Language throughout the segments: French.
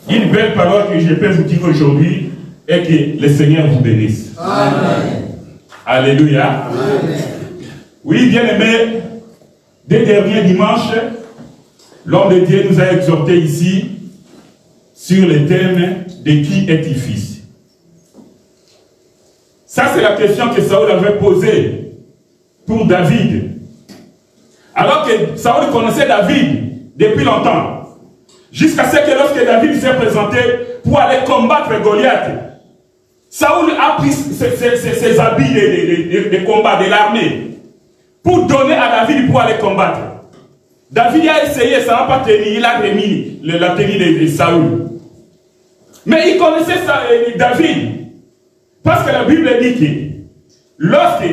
Une belle parole que je peux vous dire aujourd'hui est que le Seigneur vous bénisse. Amen. Alléluia. Amen. Oui, bien-aimés, dès dernier dimanche, l'homme de Dieu nous a exhortés ici sur le thème de qui est-il fils. Ça, c'est la question que Saül avait posée pour David. Alors que Saül connaissait David depuis longtemps. Jusqu'à ce que lorsque David s'est présenté pour aller combattre Goliath, Saül a pris ses habits de combat de l'armée pour donner à David pour aller combattre. David a essayé, ça n'a pas tenu, il a remis la tenue de Saül. Mais il connaissait David. Parce que la Bible dit que lorsque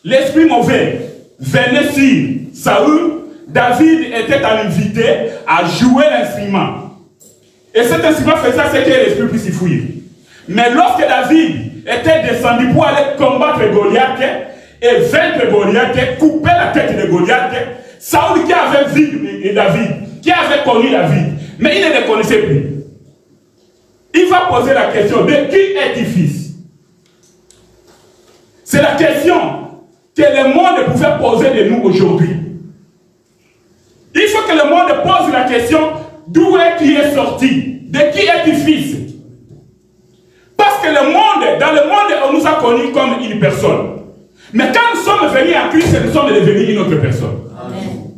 l'esprit mauvais venait sur Saül, David était invité à jouer l'instrument. Et cet instrument faisait ce que l'esprit puisse y fuir. Mais lorsque David était descendu pour aller combattre Goliath et vaincre Goliath, couper la tête de Goliath, Saül qui avait vu David, qui avait connu David, mais il ne le connaissait plus. Il va poser la question de qui est-il fils? C'est la question que le monde pouvait poser de nous aujourd'hui. Il faut que le monde pose la question d'où est-il est sorti? De qui est-il fils? Parce que le monde, dans le monde, on nous a connus comme une personne. Mais quand nous sommes venus en Christ, nous sommes devenus une autre personne. Amen.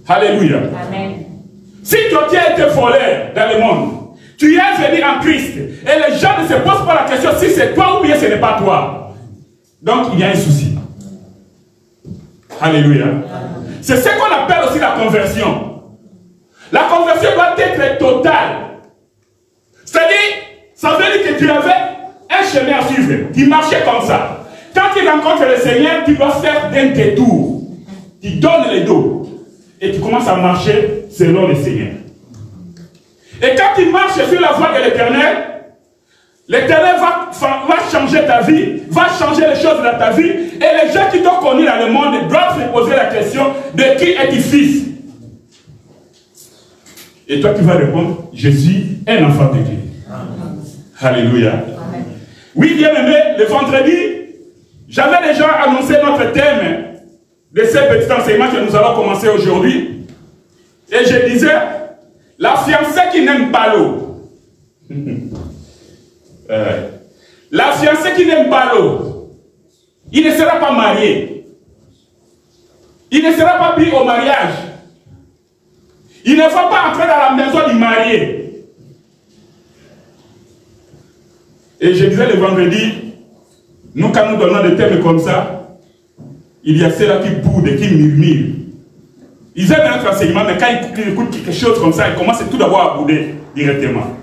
Alléluia. Amen. Si toi tu as été voleur dans le monde, tu es venu en Christ, et les gens ne se posent pas la question si c'est toi ou bien ce n'est pas toi. Donc il y a un souci. Alléluia. C'est ce qu'on appelle aussi la conversion. La conversion doit être totale. C'est-à-dire, ça veut dire que tu avais un chemin à suivre. Tu marchais comme ça. Quand tu rencontres le Seigneur, tu dois faire d'un détour. Tu donnes le dos. Et tu commences à marcher selon le Seigneur. Et quand tu marches sur la voie de l'Éternel, l'Éternel va changer ta vie, va changer les choses dans ta vie. Et les gens qui t'ont connu dans le monde doivent se poser la question de qui est-il fils? Et toi tu vas répondre, je suis un enfant de Dieu. Amen. Alléluia. Amen. Oui, bien aimé, le vendredi, j'avais déjà annoncé notre thème de ce petit enseignement que nous allons commencer aujourd'hui. Et je disais, la fiancée qui n'aime pas l'eau. La fiancée qui n'aime pas l'eau, il ne sera pas marié. Il ne sera pas pris au mariage. Il ne va pas entrer dans la maison du marié. Et je disais le vendredi, nous quand nous donnons des thèmes comme ça, il y a ceux-là qui boudent, qui murmurent. Ils aiment notre enseignement, mais quand ils écoutent quelque chose comme ça, ils commencent tout d'abord à bouder directement.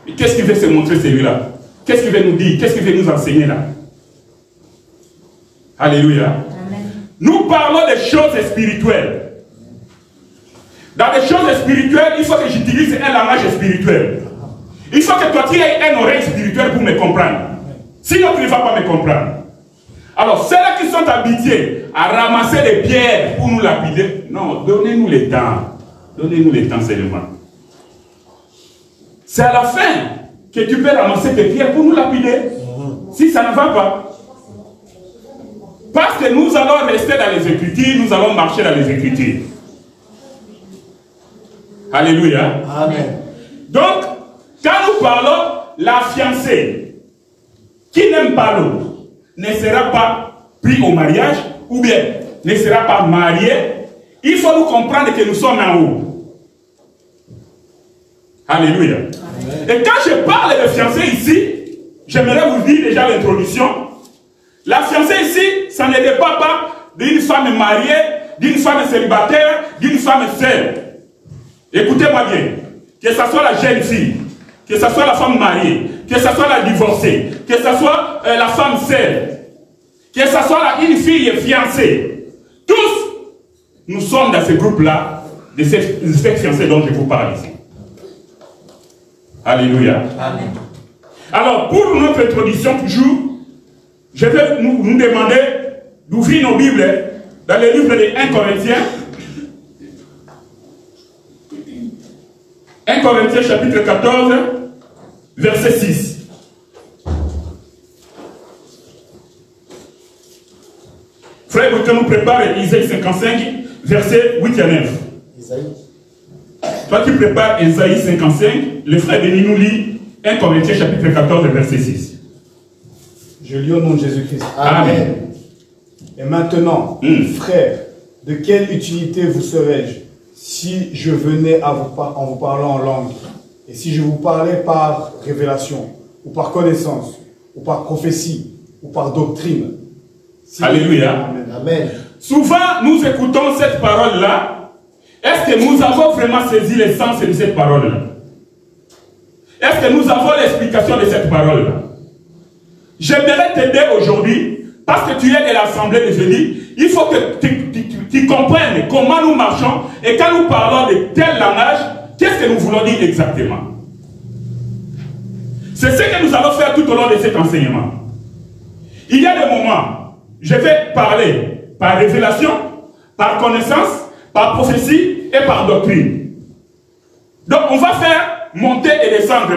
Mais qu'est-ce qu'il veut se montrer celui-là? Qu'est-ce qu'il veut nous dire? Qu'est-ce qu'il veut nous enseigner là? Alléluia. Amen. Nous parlons des choses spirituelles. Dans les choses spirituelles, il faut que j'utilise un langage spirituel. Il faut que toi tu aies une oreille spirituelle pour me comprendre. Sinon tu ne vas pas me comprendre. Alors ceux-là qui sont habitués à ramasser des pierres pour nous lapider, non, donnez-nous le temps. Donnez-nous le temps seulement. C'est à la fin que tu peux ramasser tes pierres pour nous lapider. Si ça ne va pas. Parce que nous allons rester dans les Écritures, nous allons marcher dans les Écritures. Alléluia. Amen. Donc, quand nous parlons, la fiancée qui n'aime pas l'autre ne sera pas pris au mariage ou bien ne sera pas mariée. Il faut nous comprendre que nous sommes en haut. Alléluia. Amen. Et quand je parle de fiancée ici, j'aimerais vous dire déjà l'introduction. La fiancée ici, ça ne dépend pas d'une femme mariée, d'une femme célibataire, d'une femme seule. Écoutez-moi bien. Que ce soit la jeune fille, que ce soit la femme mariée, que ce soit la divorcée, que ce soit la femme seule, que ce soit une fille fiancée. Tous, nous sommes dans ce groupe-là, de cette fiancée dont je vous parle ici. Alléluia. Amen. Alors, pour notre introduction, toujours, je vais nous demander d'ouvrir nos Bibles dans le livre de 1 Corinthiens. 1 Corinthiens chapitre 14, verset 6. Frère, que nous prépare Isaïe 55, verset 8 à 9. Isaïe. Toi qui prépares Isaïe 55, le frère Denis nous lit 1 Corinthiens chapitre 14, verset 6. Je lis au nom de Jésus-Christ. Amen. Et maintenant, frères, de quelle utilité vous serais-je si je venais à en vous parlant en langue, et si je vous parlais par révélation, ou par connaissance, ou par prophétie, ou par doctrine? Alléluia. Amen. Amen. Souvent, nous écoutons cette parole-là. Est-ce que nous avons vraiment saisi l'essence de cette parole-là? Est-ce que nous avons l'explication de cette parole-là? J'aimerais t'aider aujourd'hui, parce que tu es de l'assemblée de jeudi, il faut que tu comprennes comment nous marchons, et quand nous parlons de tel langage, qu'est-ce que nous voulons dire exactement? C'est ce que nous allons faire tout au long de cet enseignement. Il y a des moments, je vais parler par révélation, par connaissance, par prophétie et par doctrine. Donc on va faire monter et descendre.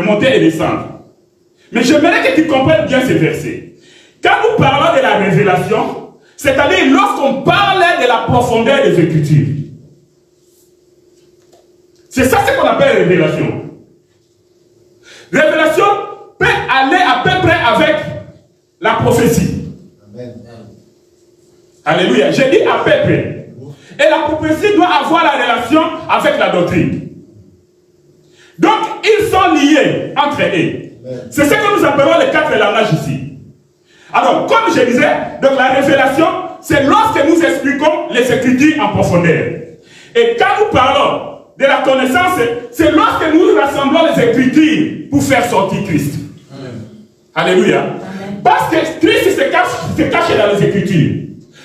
Mais j'aimerais que tu comprennes bien ces versets. Quand nous parlons de la révélation, c'est-à-dire lorsqu'on parle de la profondeur des Écritures. C'est ça ce qu'on appelle révélation. Révélation peut aller à peu près avec la prophétie. Amen. Alléluia. J'ai dit à peu près. Et la prophétie doit avoir la relation avec la doctrine. Donc, ils sont liés entre eux. C'est ce que nous appelons les 4 langages ici. Alors, comme je disais, donc la révélation, c'est lorsque nous expliquons les Écritures en profondeur. Et quand nous parlons de la connaissance, c'est lorsque nous rassemblons les Écritures pour faire sortir Christ. Amen. Alléluia. Amen. Parce que Christ se cache dans les Écritures.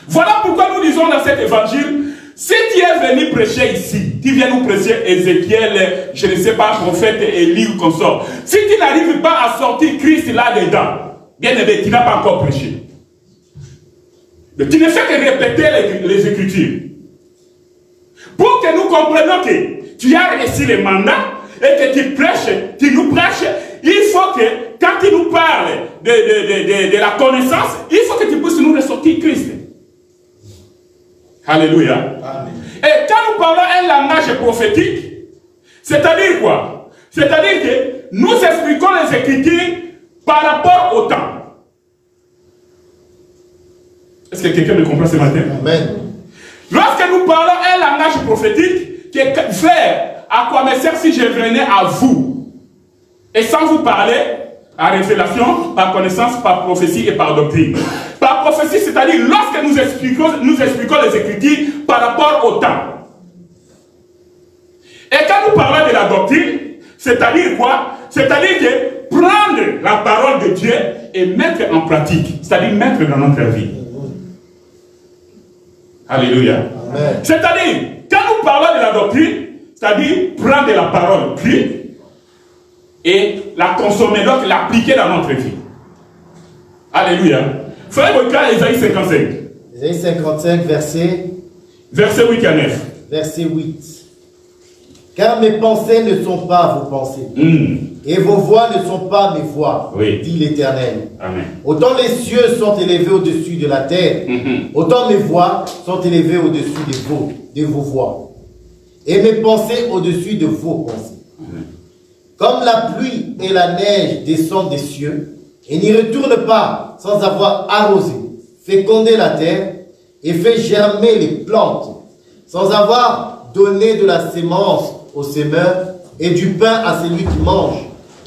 Voilà pourquoi nous disons dans cet évangile, si tu es venu prêcher ici, tu viens nous prêcher Ézéchiel, je ne sais pas, prophète, Élie ou consort. Si tu n'arrives pas à sortir Christ là-dedans, bien aimé, tu n'as pas encore prêché. Mais tu ne fais que répéter les Écritures. Pour que nous comprenions que tu as reçu les mandats et que tu prêches, tu nous prêches, il faut que, quand tu nous parles de la connaissance, il faut que tu puisses nous ressortir Christ. Alléluia. Amen. Et quand nous parlons un langage prophétique, c'est-à-dire quoi? C'est-à-dire que nous expliquons les Écritures par rapport au temps. Est-ce que quelqu'un me comprend ce matin? Amen. Lorsque nous parlons un langage prophétique, que frère, à quoi me sert si je venais à vous? Et sans vous parler, à révélation, par connaissance, par prophétie et par doctrine. Par prophétie, c'est-à-dire lorsque nous expliquons les Écritures par rapport au temps. Et quand nous parlons de la doctrine, c'est-à-dire quoi? C'est-à-dire que prendre la parole de Dieu et mettre en pratique, c'est-à-dire mettre dans notre vie. Alléluia. C'est-à-dire, quand nous parlons de la doctrine, c'est-à-dire prendre la parole crue et la consommer, donc l'appliquer dans notre vie. Alléluia. Frère Boïka, Isaïe 55. Isaïe 55, verset 8 à 9. Verset 8. Car mes pensées ne sont pas vos pensées, et vos voix ne sont pas mes voix, dit l'Éternel. Autant les cieux sont élevés au-dessus de la terre, autant mes voix sont élevées au-dessus de vos voix, et mes pensées au-dessus de vos pensées. Comme la pluie et la neige descendent des cieux, et n'y retournent pas sans avoir arrosé, fécondé la terre, et fait germer les plantes, sans avoir donné de la sémence au semeur et du pain à celui qui mange.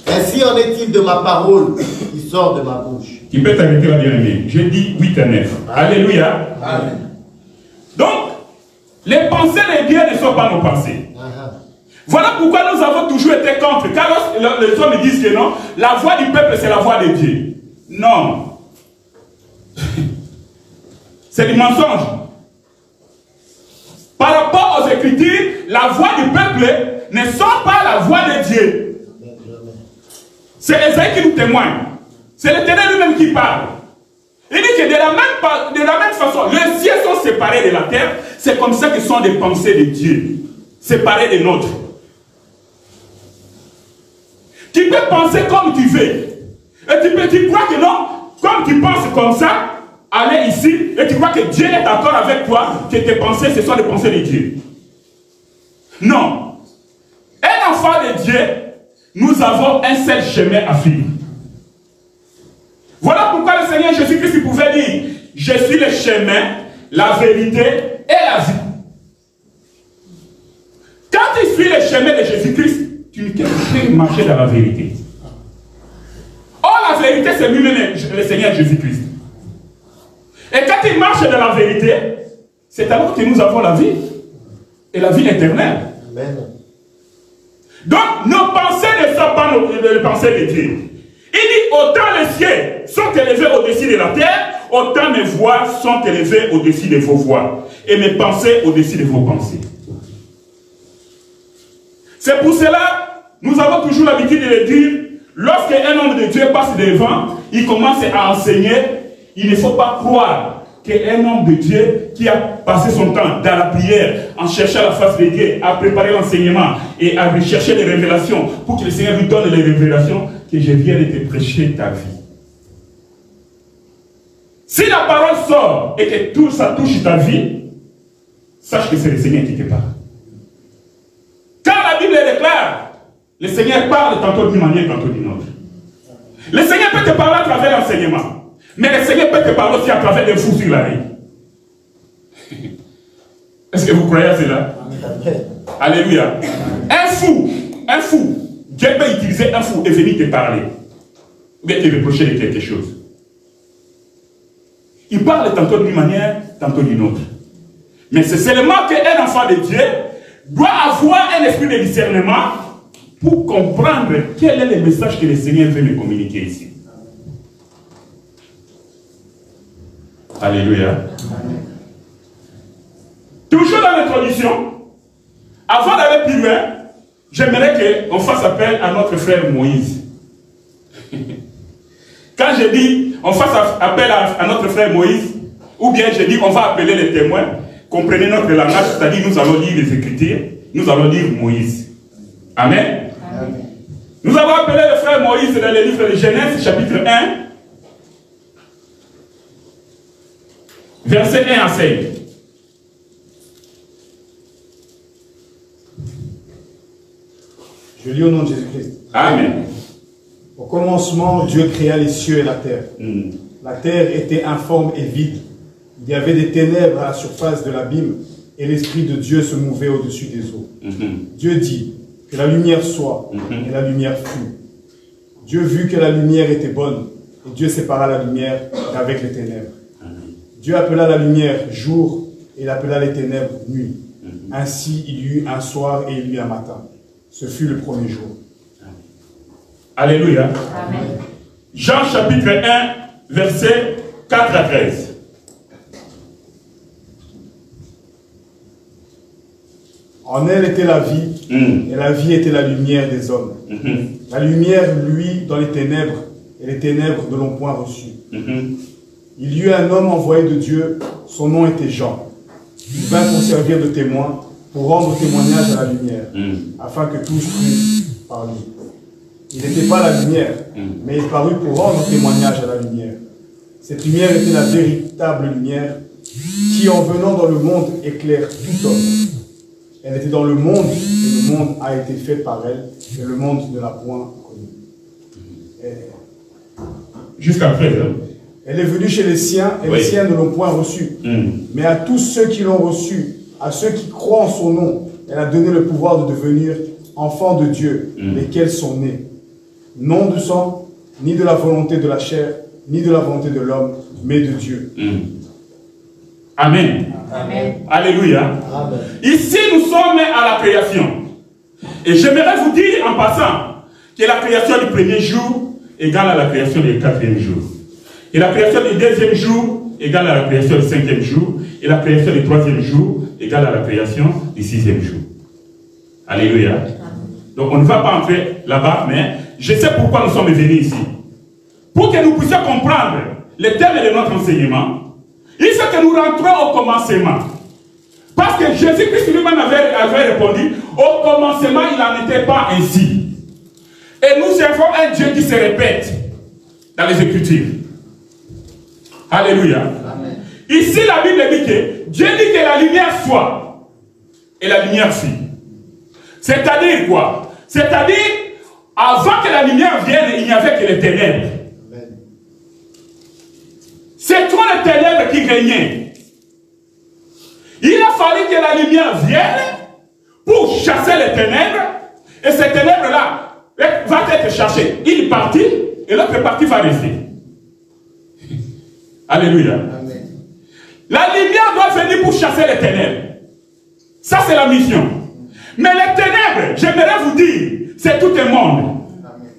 Ainsi en est-il de ma parole qui sort de ma bouche. Tu peux t'arrêter là, bien-aimé. Je dis 8 à 9. Alléluia. Amen. Donc, les pensées de Dieu ne sont pas nos pensées. Voilà pourquoi nous avons toujours été contre. Car les hommes disent que non, la voix du peuple, c'est la voix de Dieu. Non. C'est du mensonge. Par rapport aux Écritures, la voix du peuple ne sont pas la voix de Dieu. C'est Esaïe qui nous témoigne. C'est l'Éternel lui-même qui parle. Il dit que de la même façon, les cieux sont séparés de la terre. C'est comme ça que sont des pensées de Dieu, séparées des nôtres. Tu peux penser comme tu veux. Et tu crois que non, comme tu penses comme ça, aller ici, et tu crois que Dieu est d'accord avec toi, que tes pensées, ce sont les pensées de Dieu. Non. Un enfant de Dieu, nous avons un seul chemin à suivre. Voilà pourquoi le Seigneur Jésus-Christ pouvait dire, je suis le chemin, la vérité et la vie. Quand tu suis le chemin de Jésus-Christ, tu ne peux marcher dans la vérité. Or, la vérité, c'est lui-même le Seigneur Jésus-Christ. Et quand tu marches dans la vérité, c'est alors que nous avons la vie. Et la vie éternelle. Amen. Donc, nos pensées ne sont pas les pensées de Dieu. Il dit, autant les cieux sont élevés au-dessus de la terre, autant mes voix sont élevées au-dessus de vos voix. Et mes pensées au-dessus de vos pensées. C'est pour cela, nous avons toujours l'habitude de le dire, lorsqu'un homme de Dieu passe devant, il commence à enseigner, il ne faut pas croire qu'un homme de Dieu qui a passé son temps dans la prière, en cherchant la face de Dieu, à préparer l'enseignement et à rechercher les révélations, pour que le Seigneur lui donne les révélations, que je viens de te prêcher ta vie. Si la parole sort et que tout ça touche ta vie, sache que c'est le Seigneur qui te parle. Quand la Bible déclare, le Seigneur parle tantôt d'une manière, tantôt d'une autre. Le Seigneur peut te parler à travers l'enseignement. Mais le Seigneur peut te parler aussi à travers des fous sur la rue. Est-ce que vous croyez à cela? Alléluia. Un fou, Dieu peut utiliser un fou et venir te parler. Ou bien te reprocher de quelque chose. Il parle tantôt d'une manière, tantôt d'une autre. Mais c'est seulement qu'un enfant de Dieu doit avoir un esprit de discernement pour comprendre quel est le message que le Seigneur veut me communiquer ici. Alléluia. Amen. Toujours dans l'introduction, avant d'aller plus loin, j'aimerais qu'on fasse appel à notre frère Moïse. Quand je dis on fasse appel à notre frère Moïse, ou bien je dis on va appeler les témoins, comprenez notre langage, c'est-à-dire nous allons lire les Écritures, nous allons lire Moïse. Amen. Amen. Nous avons appelé le frère Moïse dans le livre de Genèse, chapitre 1, verset 1 à 5. Je lis au nom de Jésus-Christ. Amen. Au commencement, Dieu créa les cieux et la terre. La terre était informe et vide. Il y avait des ténèbres à la surface de l'abîme et l'Esprit de Dieu se mouvait au-dessus des eaux. Dieu dit que la lumière soit et la lumière fut. Dieu vit que la lumière était bonne et Dieu sépara la lumière d'avec les ténèbres. Dieu appela la lumière jour et il appela les ténèbres nuit. Ainsi il y eut un soir et il y eut un matin. Ce fut le premier jour. Alléluia. Amen. Jean chapitre 1, versets 4 à 13. En elle était la vie, et la vie était la lumière des hommes. La lumière, lui, dans les ténèbres, et les ténèbres ne l'ont point reçu. Il y eut un homme envoyé de Dieu, son nom était Jean. Il vint pour servir de témoin, pour rendre témoignage à la lumière, afin que tous crût par lui. Il n'était pas la lumière, mais il parut pour rendre témoignage à la lumière. Cette lumière était la véritable lumière, qui en venant dans le monde éclaire tout homme. Elle était dans le monde, et le monde a été fait par elle, et le monde ne l'a point connue. Jusqu'à présent. Elle est venue chez les siens, et les siens ne l'ont point reçue. Mais à tous ceux qui l'ont reçue, à ceux qui croient en son nom, elle a donné le pouvoir de devenir enfants de Dieu, lesquels sont nés. Non de sang, ni de la volonté de la chair, ni de la volonté de l'homme, mais de Dieu. Amen. Amen. Alléluia. Amen. Ici, nous sommes à la création. Et j'aimerais vous dire en passant que la création du premier jour égale à la création du quatrième jour. Et la création du deuxième jour égale à la création du cinquième jour. Et la création du troisième jour égale à la création du sixième jour. Alléluia. Donc on ne va pas entrer là-bas, mais je sais pourquoi nous sommes venus ici. Pour que nous puissions comprendre les thèmes de notre enseignement, il faut que nous rentrons au commencement. Parce que Jésus-Christ lui-même avait répondu, au commencement, il n'en était pas ainsi. Et nous servons un Dieu qui se répète dans les Écritures. Alléluia. Amen. Ici, la Bible dit que Dieu dit que la lumière soit. Et la lumière fut. C'est-à-dire quoi? C'est-à-dire, avant que la lumière vienne, il n'y avait que les ténèbres. C'est trop les ténèbres qui régnaient. Il a fallu que la lumière vienne pour chasser les ténèbres. Et ces ténèbres-là vont être chassées. Une partie et l'autre partie va rester. Alléluia. Amen. La lumière doit venir pour chasser les ténèbres. Ça, c'est la mission. Mais les ténèbres, j'aimerais vous dire, c'est tout un monde. Amen.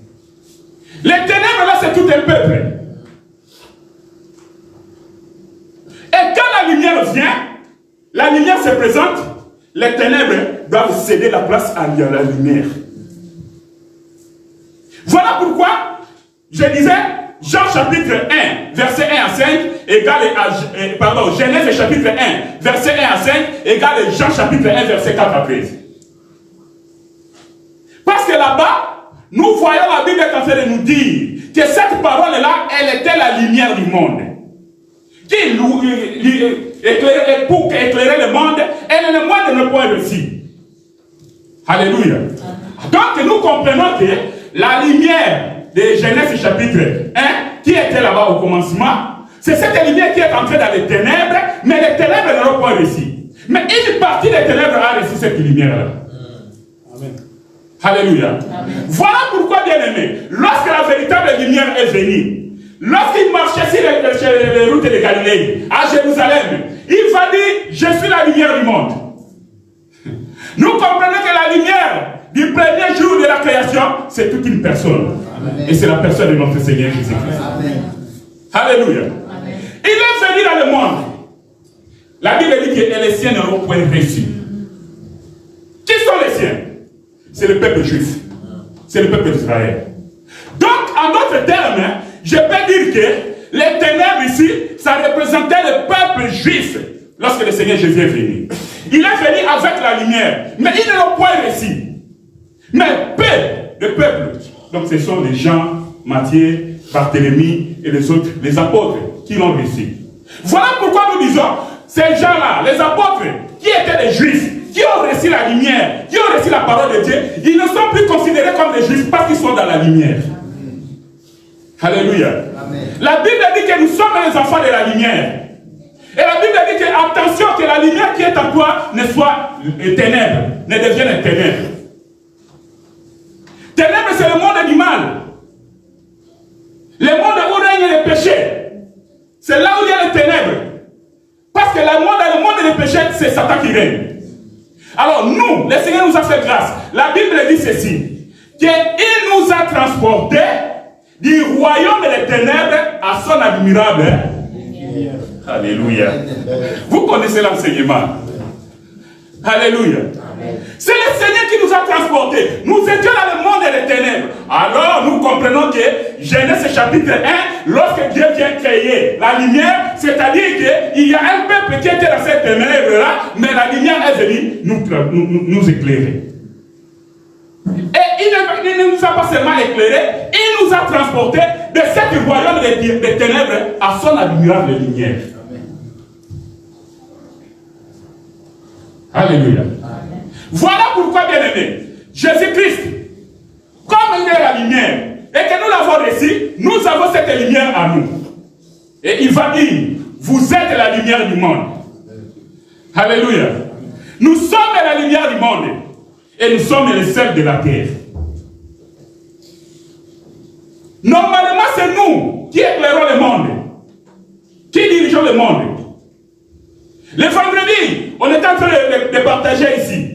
Les ténèbres, là, c'est tout un peuple. Et quand la lumière vient, la lumière se présente, les ténèbres doivent céder la place à la lumière. Voilà pourquoi, je disais, Jean chapitre 1, verset 1 à 5, égale à, Genèse chapitre 1, verset 1 à 5, égale à Jean chapitre 1, verset 4 à 13. Parce que là-bas, nous voyons la Bible est en train de nous dire que cette parole-là, elle était la lumière du monde. Qui pour éclairer le monde, elle est le moins de nos points réussis. Alléluia. Donc nous comprenons que la lumière de Genèse chapitre 1, qui était là-bas au commencement, c'est cette lumière qui est entrée dans les ténèbres, mais les ténèbres n'ont pas réussi. Mais une partie des ténèbres a réussi cette lumière-là. Amen. Alléluia. Amen. Voilà pourquoi, bien aimé, lorsque la véritable lumière est venue, lorsqu'il marchait sur les routes de Galilée, à Jérusalem, il va dire, je suis la lumière du monde. Nous comprenons que la lumière du premier jour de la création, c'est toute une personne. Amen. Et c'est la personne de notre Seigneur Jésus-Christ. Alléluia. Amen. Il est venu dans le monde. La Bible dit que les siens n'auront point reçu. Qui sont les siens? C'est le peuple juif. C'est le peuple d'Israël. Donc, en d'autres termes, je peux dire que les ténèbres ici, ça représentait le peuple juif lorsque le Seigneur Jésus est venu. Il est venu avec la lumière, mais ils ne l'ont point reçu. Mais peu de peuple, donc ce sont les gens, Matthieu, Barthélemy et les autres, les apôtres, qui l'ont reçu. Voilà pourquoi nous disons, ces gens-là, les apôtres, qui étaient des juifs, qui ont reçu la lumière, qui ont reçu la parole de Dieu, ils ne sont plus considérés comme des juifs parce qu'ils sont dans la lumière. Alléluia. Amen. La Bible dit que nous sommes les enfants de la lumière. Et la Bible dit que, attention, que la lumière qui est en toi ne soit ténèbres, ne devienne ténèbres. Ténèbres, c'est le monde du mal. Le monde où règne le péché. C'est là où il y a les ténèbres. Parce que dans le monde des péchés, c'est Satan qui règne. Alors nous, le Seigneur nous a fait grâce. La Bible dit ceci, qu'il nous a transportés du royaume des ténèbres à son admirable. Alléluia. Vous connaissez l'enseignement. Alléluia. C'est le Seigneur qui nous a transportés. Nous étions dans le monde des ténèbres. Alors nous comprenons que Genèse chapitre 1, lorsque Dieu vient créer la lumière, c'est-à-dire qu'il y a un peuple qui était dans cette ténèbres-là, mais la lumière est venue nous éclairer. Et il ne nous a pas seulement éclairés, il nous a transportés de cette royaume des ténèbres à son admirable lumière. Alléluia. Amen. Voilà pourquoi, bien aimé, Jésus-Christ, comme il est la lumière, et que nous l'avons reçu, nous avons cette lumière à nous. Et il va dire, vous êtes la lumière du monde. Alléluia. Nous sommes la lumière du monde. Et nous sommes les sels de la terre. Normalement, c'est nous qui éclairons le monde. Qui dirigeons le monde. Le vendredi, on est en train de partager ici.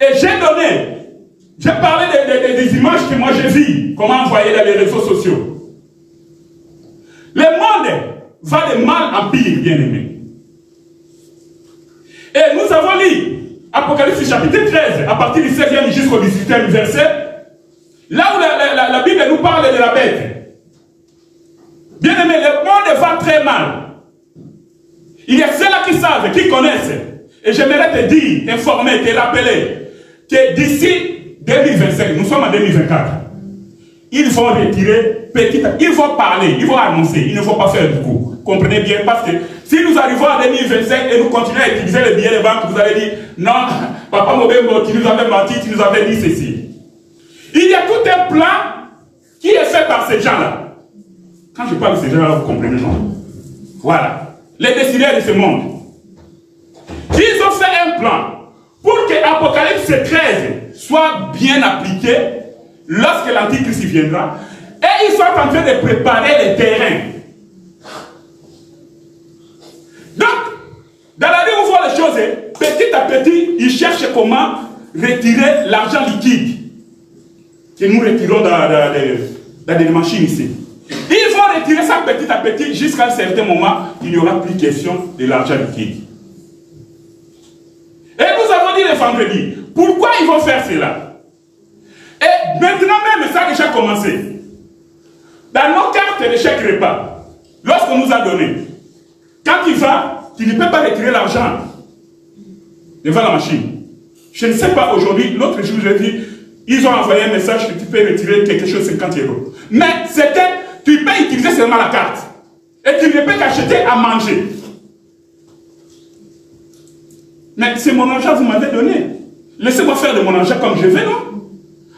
Et j'ai parlé des images que moi j'ai vues, comment envoyer dans les réseaux sociaux. Le monde va de mal en pire, bien aimé. Et nous avons lu Apocalypse chapitre 13, à partir du 16e jusqu'au 18e verset, là où la Bible nous parle de la bête. Bien aimé, le monde va très mal. Il y a ceux-là qui savent, qui connaissent. Et j'aimerais te dire, t'informer, te rappeler, que d'ici 2025, nous sommes en 2024, ils vont retirer petit à petit. Ils vont parler, ils vont annoncer. Il ne faut pas faire beaucoup. Comprenez bien, parce que si nous arrivons en 2025 et nous continuons à utiliser les billets de banque, vous allez dire, non, Papa Mobembo, tu nous avais menti, tu nous avais dit ceci. Il y a tout un plan qui est fait par ces gens-là. Quand je parle de ces gens-là, vous comprenez, non? Voilà. Les décideurs de ce monde. Ils ont fait un plan pour que Apocalypse 13 soit bien appliqué lorsque l'Antichrist viendra. Et ils sont en train de préparer les terrains. Donc, dans la vie où on voit les choses, petit à petit, ils cherchent comment retirer l'argent liquide que nous retirons dans des machines ici. Ils vont retirer ça petit à petit jusqu'à un certain moment, il n'y aura plus question de l'argent liquide. Et nous avons dit le vendredi, pourquoi ils vont faire cela? Et maintenant même, ça a déjà commencé. Dans nos cartes de chèque repas, lorsqu'on nous a donné, quand il va, tu ne peux pas retirer l'argent devant la machine. Je ne sais pas aujourd'hui, l'autre jour j'ai dit, ils ont envoyé un message que tu peux retirer quelque chose 50 €. Mais c'était, tu peux utiliser seulement la carte. Et tu ne peux qu'acheter à manger. Mais c'est mon argent que vous m'avez donné. Laissez-moi faire de mon argent comme je veux, non?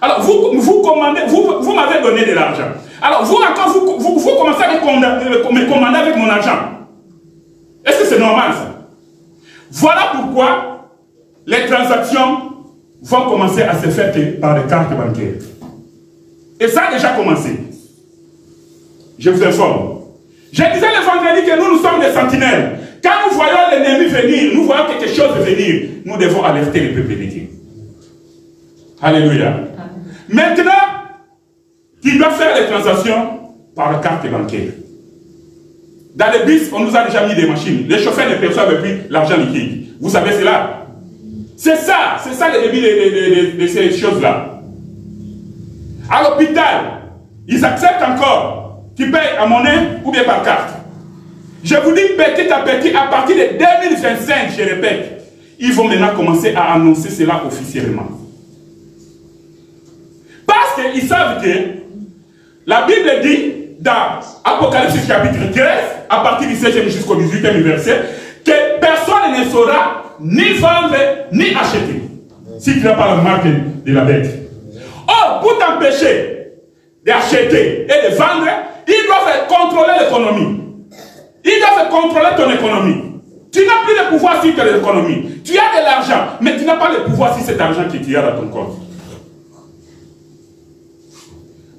Alors, vous commandez, vous m'avez donné de l'argent. Alors, vous encore, vous commencez à me commander avec mon argent. Est-ce que c'est normal, ça? Voilà pourquoi les transactions vont commencer à se faire par des cartes bancaires. Et ça a déjà commencé. Je vous informe. Je disais le vendredi que nous sommes des sentinelles. Quand nous voyons l'ennemi venir, nous voyons quelque chose venir, nous devons alerter le peuple de Dieu. Alléluia. Maintenant, tu dois faire les transactions par carte bancaire. Dans les bus, on nous a déjà mis des machines. Les chauffeurs ne perçoivent plus l'argent liquide. Vous savez cela? C'est ça le début de ces choses-là. À l'hôpital, ils acceptent encore. Tu payes à monnaie ou bien par carte. Je vous dis petit à petit, à partir de 2025, je répète, ils vont maintenant commencer à annoncer cela officiellement. Parce qu'ils savent que la Bible dit dans Apocalypse chapitre 13, à partir du 16e jusqu'au 18e verset, que personne ne saura ni vendre ni acheter si tu n'as pas la marque de la bête. Or, pour t'empêcher d'acheter et de vendre, ils doivent contrôler l'économie. Ils doivent contrôler ton économie. Tu n'as plus de pouvoir sur ton économie. Tu as de l'argent, mais tu n'as pas le pouvoir sur cet argent que tu as dans ton compte.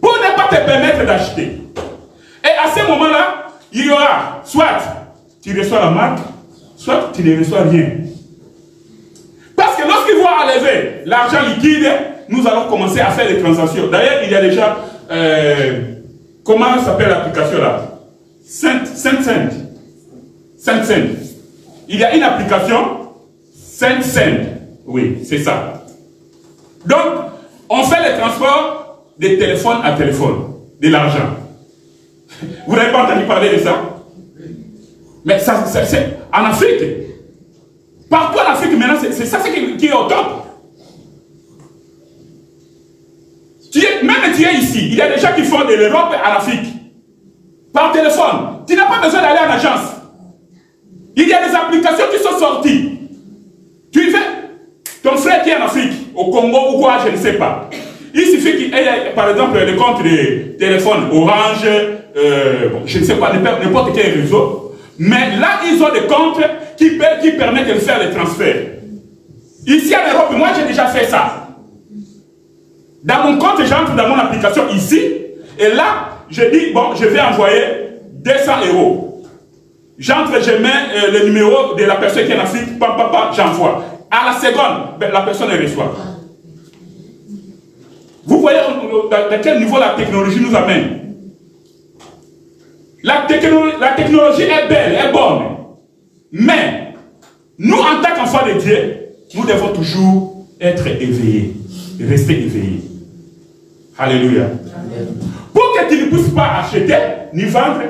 Pour ne pas te permettre d'acheter. Et à ce moment-là, il y aura soit tu reçois la marque, soit tu ne reçois rien. Parce que lorsqu'ils vont enlever l'argent liquide, nous allons commencer à faire des transactions. D'ailleurs, il y a déjà, comment s'appelle l'application là? SendSend. Il y a une application SendSend. Oui, c'est ça. Donc, on fait les transports de téléphone à téléphone, de l'argent. Vous n'avez pas entendu parler de ça? Mais ça, c'est en Afrique. Partout en Afrique, maintenant, c'est ça qui est au top. Même tu es ici, il y a des gens qui font de l'Europe à l'Afrique. Par téléphone. Tu n'as pas besoin d'aller en agence. Il y a des applications qui sont sorties. Tu fais ton frère qui est en Afrique, au Congo ou quoi, je ne sais pas. Il suffit qu'il ait, par exemple, le compte de téléphone Orange, je ne sais pas, n'importe quel réseau. Mais là, ils ont des comptes qui permettent de faire les transferts. Ici en Europe, moi j'ai déjà fait ça. Dans mon compte, j'entre dans mon application ici, et là, je dis, bon, je vais envoyer 200 €. J'entre, je mets le numéro de la personne qui est en Afrique, j'envoie. À la seconde, la personne elle reçoit. Vous voyez dans quel niveau la technologie nous amène. La technologie est belle, est bonne. Mais, nous, en tant qu'enfants de Dieu, nous devons toujours être éveillés. Rester éveillés. Alléluia. Amen. Pour que tu ne puisses pas acheter ni vendre,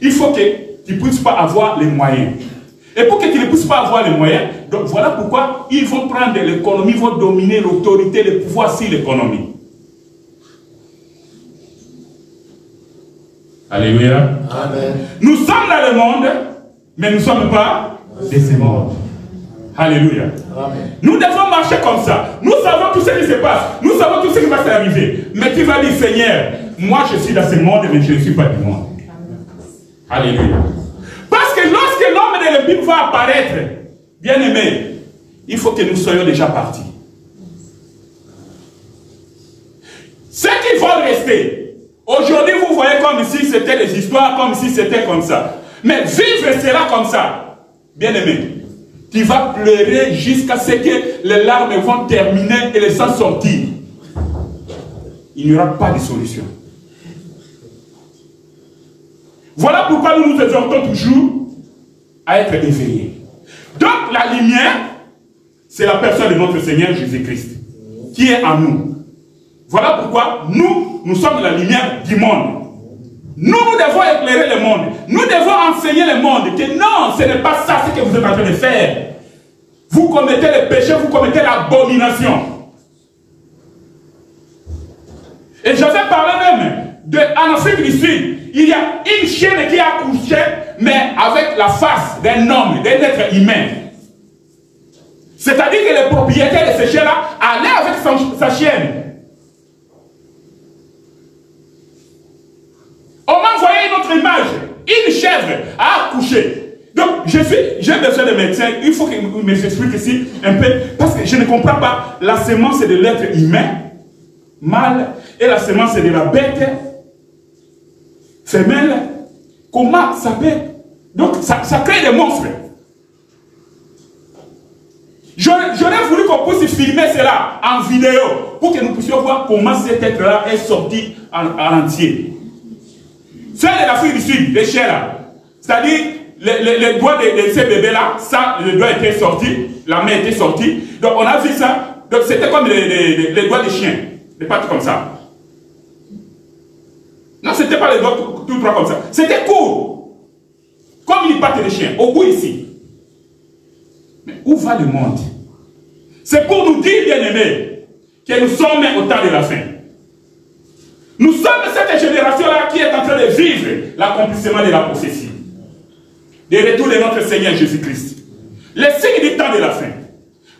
il faut que tu ne puisses pas avoir les moyens. Et pour que tu ne puisses pas avoir les moyens, donc voilà pourquoi ils vont prendre l'économie, ils vont dominer l'autorité, le pouvoir sur l'économie. Alléluia. Amen. Nous sommes dans le monde, mais nous ne sommes pas de ce monde. Alléluia. Amen. Nous devons marcher comme ça. Nous savons tout ce qui se passe. Nous savons tout ce qui va s'arriver. Mais tu vas dire, Seigneur, moi je suis dans ce monde, mais je ne suis pas du monde. Alléluia. Parce que lorsque l'homme de la Bible va apparaître, bien aimé, il faut que nous soyons déjà partis. Ceux qui vont rester, aujourd'hui vous voyez comme si c'était des histoires, comme si c'était comme ça. Mais vivre sera comme ça. Bien aimé, tu vas pleurer jusqu'à ce que les larmes vont terminer et le sang sortir. Il n'y aura pas de solution. Voilà pourquoi nous nous exhortons toujours à être éveillés. Donc la lumière, c'est la personne de notre Seigneur Jésus-Christ qui est en nous. Voilà pourquoi nous sommes la lumière du monde. Nous devons éclairer le monde. Nous devons enseigner le monde que non, ce n'est pas ça ce que vous êtes en train de faire. Vous commettez le péché, vous commettez l'abomination. Et j'avais parlé même en Afrique du Sud, il y a une chienne qui a accouché, mais avec la face d'un homme, d'un être humain. C'est-à-dire que le propriétaire de ce chien-là allait avec sa chienne. On m'a envoyé une autre image. Une chèvre a accouché. Donc, j'ai besoin de médecins. Il faut qu'ils m'expliquent ici un peu. Parce que je ne comprends pas. La semence de l'être humain, mâle, et la semence de la bête, femelle. Comment ça peut... Donc, ça crée des monstres. J'aurais voulu qu'on puisse filmer cela en vidéo pour que nous puissions voir comment cet être-là est sorti en entier. C'est de l'Afrique du Sud, les chiens là. C'est-à-dire, les doigts de ces bébés-là, ça, le doigt était sorti, la main était sortie. Donc on a vu ça. Donc c'était comme les doigts des chiens, les pattes comme ça. Non, c'était pas les doigts tout droit comme ça. C'était court. Comme les pattes des chiens, au bout ici. Mais où va le monde? C'est pour nous dire, bien-aimés, que nous sommes au temps de la fin. Nous sommes cette génération-là qui est en train de vivre l'accomplissement de la prophétie. Le retour de notre Seigneur Jésus-Christ. Le signe du temps de la fin.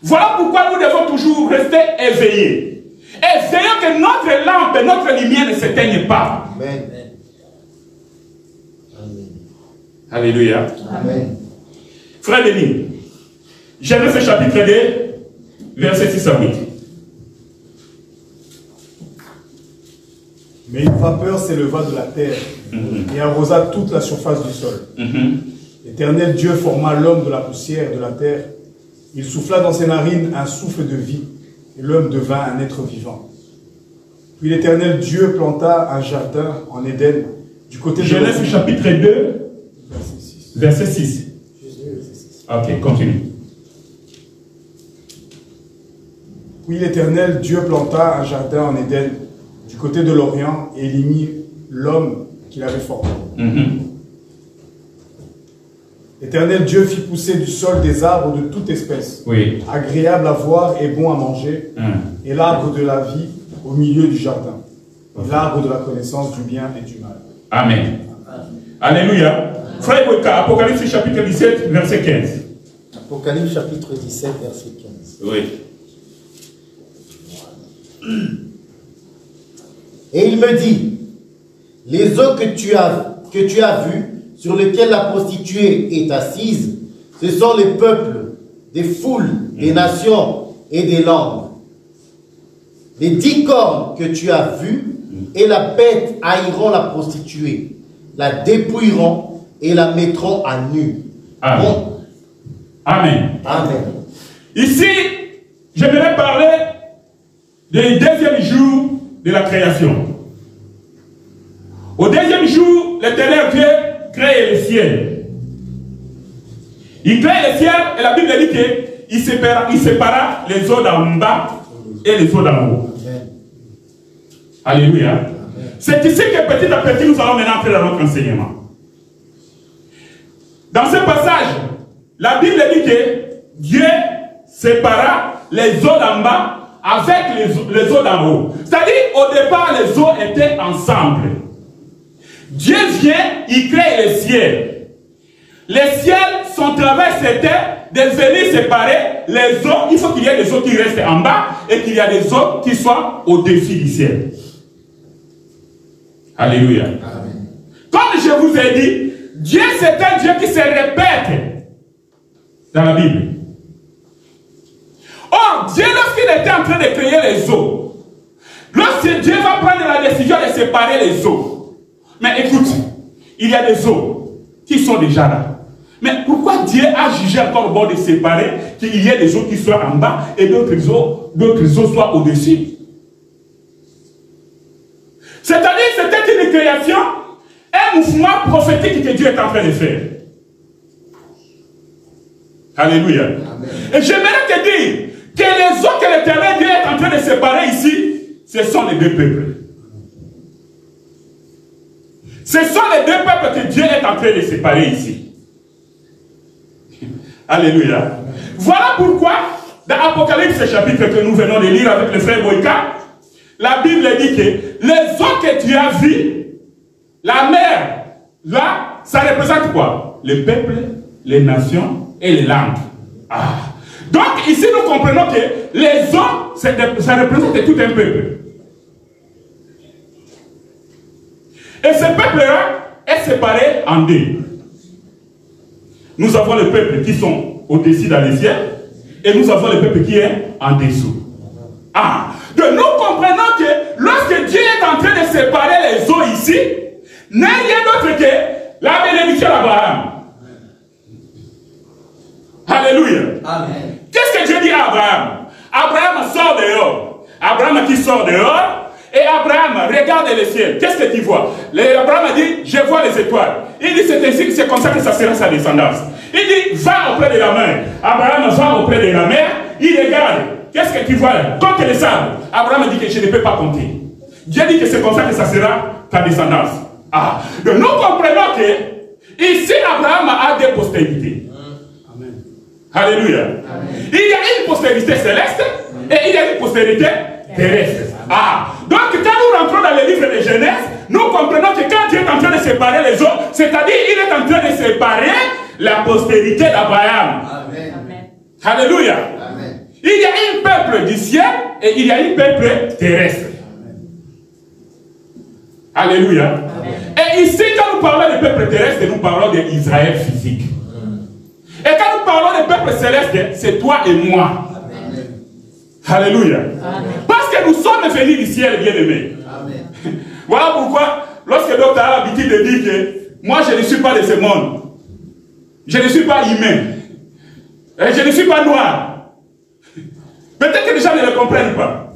Voilà pourquoi nous devons toujours rester éveillés. Et veillons que notre lampe, notre lumière ne s'éteigne pas. Amen. Alléluia. Amen. Frère Denis, Genèse chapitre 2, verset 6 à 8. Mais une vapeur s'éleva de la terre et arrosa toute la surface du sol. L'Éternel Dieu forma l'homme de la poussière de la terre. Il souffla dans ses narines un souffle de vie, et l'homme devint un être vivant. Puis l'Éternel Dieu planta un jardin en Éden, du côté de Genèse chapitre 2, verset 6. Ok, continue. Puis l'Éternel Dieu planta un jardin en Éden, du côté de l'Orient, et il y mit l'homme qu'il avait formé. L'Éternel Dieu fit pousser du sol des arbres de toute espèce, agréables à voir et bons à manger, et l'arbre de la vie au milieu du jardin, et l'arbre de la connaissance du bien et du mal. Amen. Alléluia. Frère Boyka, Apocalypse chapitre 17, verset 15. Apocalypse chapitre 17, verset 15. Oui. Et il me dit, les eaux que tu as vues, sur lesquelles la prostituée est assise, ce sont les peuples, des foules, des nations et des langues. Les 10 cornes que tu as vues et la bête haïront la prostituée, la dépouilleront et la mettront à nu. Amen. Bon. Amen. Amen. Ici, j'aimerais parler du deuxième jour de la création. Au deuxième jour, l'Éternel Dieu crée le ciel. Il crée le ciel et la Bible dit qu'il sépara les eaux d'en bas et les eaux d'en haut. Alléluia. C'est ici que petit à petit nous allons maintenant entrer dans notre enseignement. Dans ce passage, la Bible dit que Dieu sépara les eaux d'en bas avec les eaux d'en haut. C'est-à-dire, au départ, les eaux étaient ensemble. Dieu vient, il crée les ciels. Les ciels, son travail c'était de venir séparer les eaux. Il faut qu'il y ait des eaux qui restent en bas et qu'il y ait des eaux qui soient au-dessus du ciel. Alléluia. Amen. Comme je vous ai dit, Dieu c'est un Dieu qui se répète dans la Bible. Or, Dieu, lorsqu'il était en train de créer les eaux, lorsque Dieu va prendre la décision de séparer les eaux, mais écoute, il y a des eaux qui sont déjà là. Mais pourquoi Dieu a jugé encore bon de séparer, qu'il y ait des eaux qui soient en bas et d'autres eaux soient au-dessus? C'est-à-dire, c'était une création, un mouvement prophétique que Dieu est en train de faire. Alléluia. Amen. Et j'aimerais te dire que les eaux que l'Éternel Dieu est en train de séparer ici, ce sont les deux peuples. Ce sont les deux peuples que Dieu est en train de séparer ici. Alléluia. Amen. Voilà pourquoi, dans Apocalypse chapitre que nous venons de lire avec le frère Boïka, la Bible dit que les eaux que tu as vues, la mer, là, ça représente quoi? Les peuples, les nations et les langues. Ah. Donc ici nous comprenons que les eaux, ça représente tout un peuple. Et ce peuple-là est séparé en deux. Nous avons les peuples qui sont au-dessus dans les ciels et nous avons le peuple qui est en dessous. Ah. Donc nous comprenons que lorsque Dieu est en train de séparer les eaux ici, n'est rien d'autre que la bénédiction d'Abraham. Alléluia. Amen. Qu'est-ce que Dieu dit à Abraham? Abraham sort dehors. Abraham qui sort dehors. Et Abraham regarde le ciel. Qu'est-ce que tu vois? Abraham dit, je vois les étoiles. Il dit, c'est ainsi que c'est comme ça que ça sera sa descendance. Il dit, va auprès de la mer. Abraham va auprès de la mer. Il regarde. Qu'est-ce que tu vois là? Compte les sables. Abraham dit que je ne peux pas compter. Dieu dit que c'est comme ça que ça sera ta descendance. Ah. Donc nous comprenons que ici Abraham a des postérités. Amen. Alléluia. Amen. Il y a une postérité céleste et il y a une postérité terrestre. Ah. Donc quand nous rentrons dans le livre de Genèse, nous comprenons que quand Dieu est en train de séparer les eaux, c'est-à-dire il est en train de séparer la postérité d'Abraham. Amen. Alléluia. Amen. Il y a un peuple du ciel et il y a un peuple terrestre. Alléluia. Amen. Et ici, quand nous parlons des peuples terrestres, nous parlons d'Israël physique. Et quand nous parlons des peuples célestes, c'est toi et moi. Amen. Alléluia. Amen. Parce que nous sommes venus du ciel, bien-aimés. Voilà pourquoi, lorsque le docteur a l'habitude de dire que moi, je ne suis pas de ce monde. Je ne suis pas humain. Et je ne suis pas noir. Peut-être que les gens ne le comprennent pas.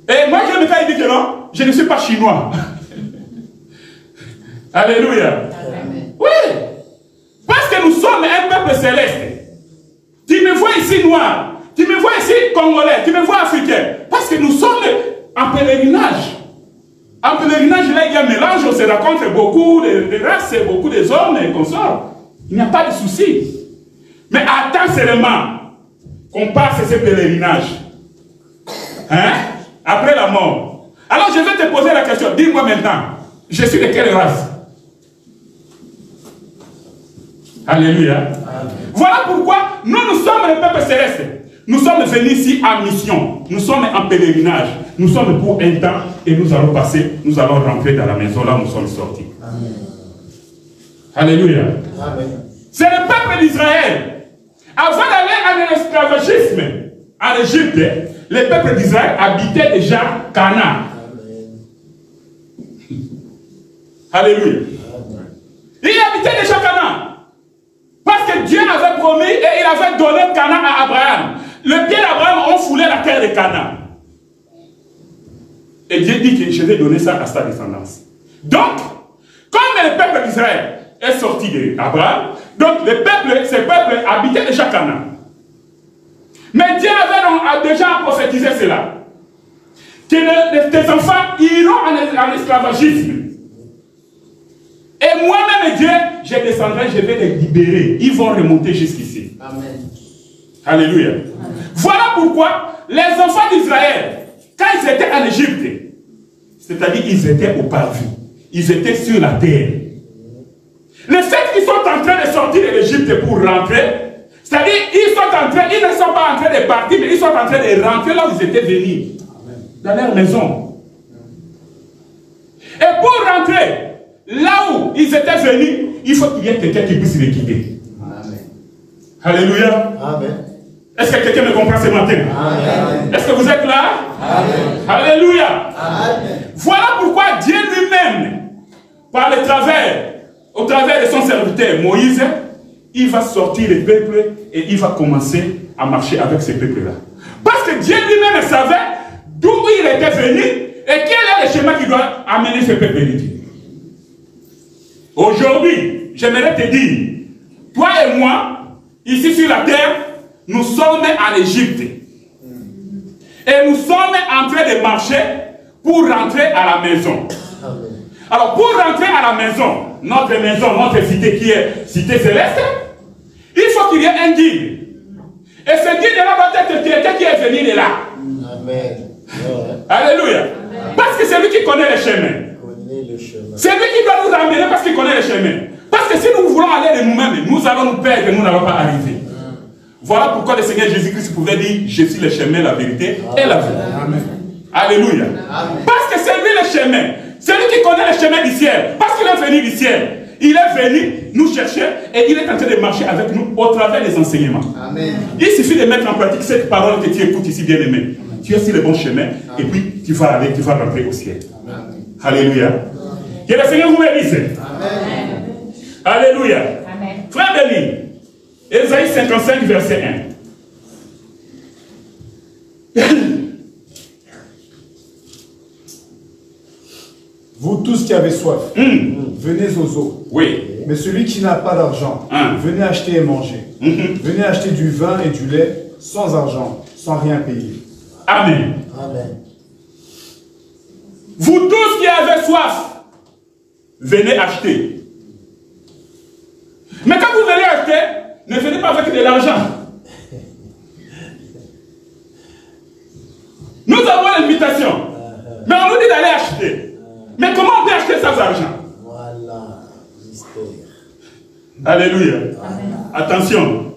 Et moi, je me dis que non, je ne suis pas chinois. Alléluia. Amen. Oui. Parce que nous sommes un peuple céleste. Tu me vois ici noir. Tu me vois ici congolais. Tu me vois africain. Parce que nous sommes en pèlerinage. En pèlerinage, là, il y a un mélange. On se rencontre beaucoup de races, beaucoup des hommes et consorts. Il n'y a pas de souci. Mais attends seulement qu'on passe ce pèlerinage. Hein? Après la mort. Alors je vais te poser la question. Dis-moi maintenant, je suis de quelle race? Alléluia. Amen. Voilà pourquoi nous sommes le peuple céleste. Nous sommes venus ici en mission. Nous sommes en pèlerinage. Nous sommes pour un temps et nous allons passer, nous allons rentrer dans la maison là où nous sommes sortis. Amen. Alléluia. Amen. C'est le peuple d'Israël. Avant d'aller en esclavagisme en Égypte, les peuples d'Israël habitaient déjà Canaan. Alléluia. Ils habitaient déjà Canaan. Parce que Dieu avait promis et il avait donné Canaan à Abraham. Le pied d'Abraham ont foulé la terre de Canaan. Et Dieu dit que je vais donner ça à sa descendance. Donc, comme le peuple d'Israël est sorti d'Abraham, donc ces peuples habitaient déjà Canaan. Mais Dieu avait déjà prophétisé cela. Que tes enfants iront en esclavagisme. Et moi-même, Dieu, je descendrai, je vais les libérer. Ils vont remonter jusqu'ici. Amen. Alléluia. Amen. Voilà pourquoi les enfants d'Israël, quand ils étaient en Égypte, c'est-à-dire ils étaient au parvis, ils étaient sur la terre. Les sept qui sont en train de sortir de l'Égypte pour rentrer, c'est-à-dire ils ne sont pas en train de partir, mais ils sont en train de rentrer là où ils étaient venus, dans leur maison. Et pour rentrer là où ils étaient venus, il faut qu'il y ait quelqu'un qui puisse les guider. Alléluia. Amen. Est-ce que quelqu'un me comprend ce matin? Est-ce que vous êtes là? Amen. Alléluia. Amen. Voilà pourquoi Dieu lui-même, au travers de son serviteur Moïse, il va sortir le peuple et il va commencer à marcher avec ce peuple-là. Parce que Dieu lui-même savait d'où il était venu et quel est le chemin qui doit amener ce peuple de Dieu. Aujourd'hui, j'aimerais te dire, toi et moi, ici sur la terre, nous sommes en Égypte. Et nous sommes en train de marcher pour rentrer à la maison. Alors, pour rentrer à la maison, notre cité qui est cité céleste, il faut qu'il y ait un guide. Et ce guide-là doit être quelqu'un qui est venu de là. Amen. Alléluia. Amen. Parce que c'est lui qui connaît le chemin. C'est lui qui doit nous amener parce qu'il connaît le chemin. Parce que si nous voulons aller de nous-mêmes, nous allons nous perdre et nous n'allons pas arriver. Voilà pourquoi le Seigneur Jésus-Christ pouvait dire, je suis le chemin, la vérité et la vie. Amen. Alléluia. Amen. Parce que c'est lui le chemin. C'est lui qui connaît le chemin du ciel. Parce qu'il est venu du ciel. Il est venu nous chercher et il est en train de marcher avec nous au travers des enseignements. Amen. Il suffit de mettre en pratique cette parole que tu écoutes ici, bien-aimé. Tu es sur le bon chemin. Amen. Et puis tu vas aller, tu vas rentrer au ciel. Amen. Alléluia. Que le Seigneur vous bénisse. Amen. Alléluia. Amen. Frère Denis, Ésaïe 55, verset 1. Vous tous qui avez soif, venez aux eaux. Oui. Mais celui qui n'a pas d'argent, venez acheter et manger. Venez acheter du vin et du lait sans argent, sans rien payer. Amen. Amen. Vous tous qui avez soif, venez acheter. Mais quand vous venez acheter, ne venez pas avec de l'argent. Nous avons l'invitation. Mais on nous dit d'aller acheter. Mais comment on peut acheter sans argent? Voilà, mystère. Alléluia. Amen. Attention.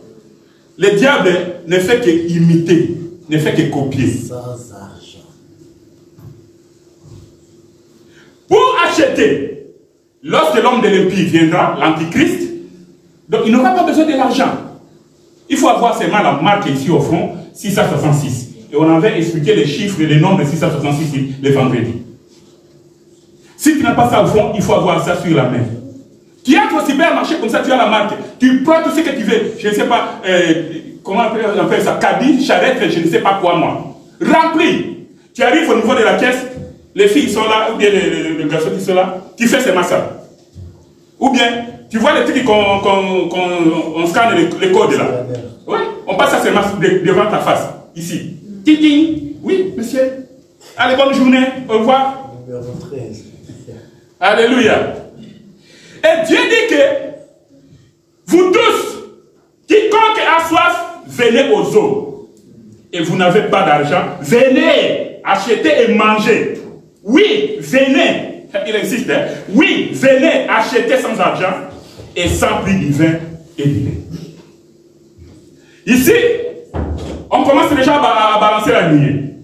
Le diable ne fait qu'imiter, ne fait que copier. Sans argent. Pour acheter, lorsque l'homme de l'impie viendra, l'antichrist, donc il n'aura pas besoin de l'argent. Il faut avoir seulement la marque ici au front, 666. Et on avait expliqué les chiffres et les nombres de 666 le vendredi. Si tu n'as pas ça au fond, il faut avoir ça sur la main. Tu entres au supermarché comme ça, tu as la marque. Tu prends tout ce que tu veux. Je ne sais pas, comment on appelle ça, caddie, charrette, je ne sais pas quoi moi. Rempli. Tu arrives au niveau de la caisse, les filles sont là, ou bien les garçons qui sont là, tu fais seulement ça. Ou bien, tu vois les trucs qu'on scanne les codes là. Oui, on passe ça seulement devant ta face, ici. Titi, oui, monsieur. Allez, bonne journée, au revoir. Numéro 13. Alléluia. Et Dieu dit que vous tous, quiconque a soif, venez aux eaux. Et vous n'avez pas d'argent, venez acheter et manger. Oui, venez. Il insiste. Hein? Oui, venez acheter sans argent et sans prix du vin et du lait. Ici, on commence déjà à balancer la lignée.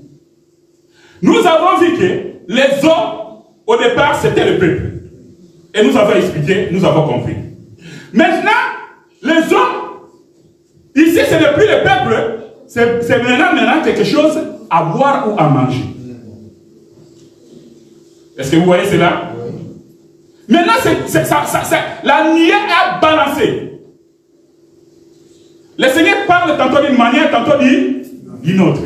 Nous avons vu que les eaux, au départ, c'était le peuple. Et nous avons expliqué, nous avons compris. Maintenant, les eaux, ici, ce n'est plus le peuple, c'est maintenant quelque chose à boire ou à manger. Est-ce que vous voyez cela? Oui. Maintenant, la nuée a balancé. Le Seigneur parle tantôt d'une manière, tantôt d'une autre.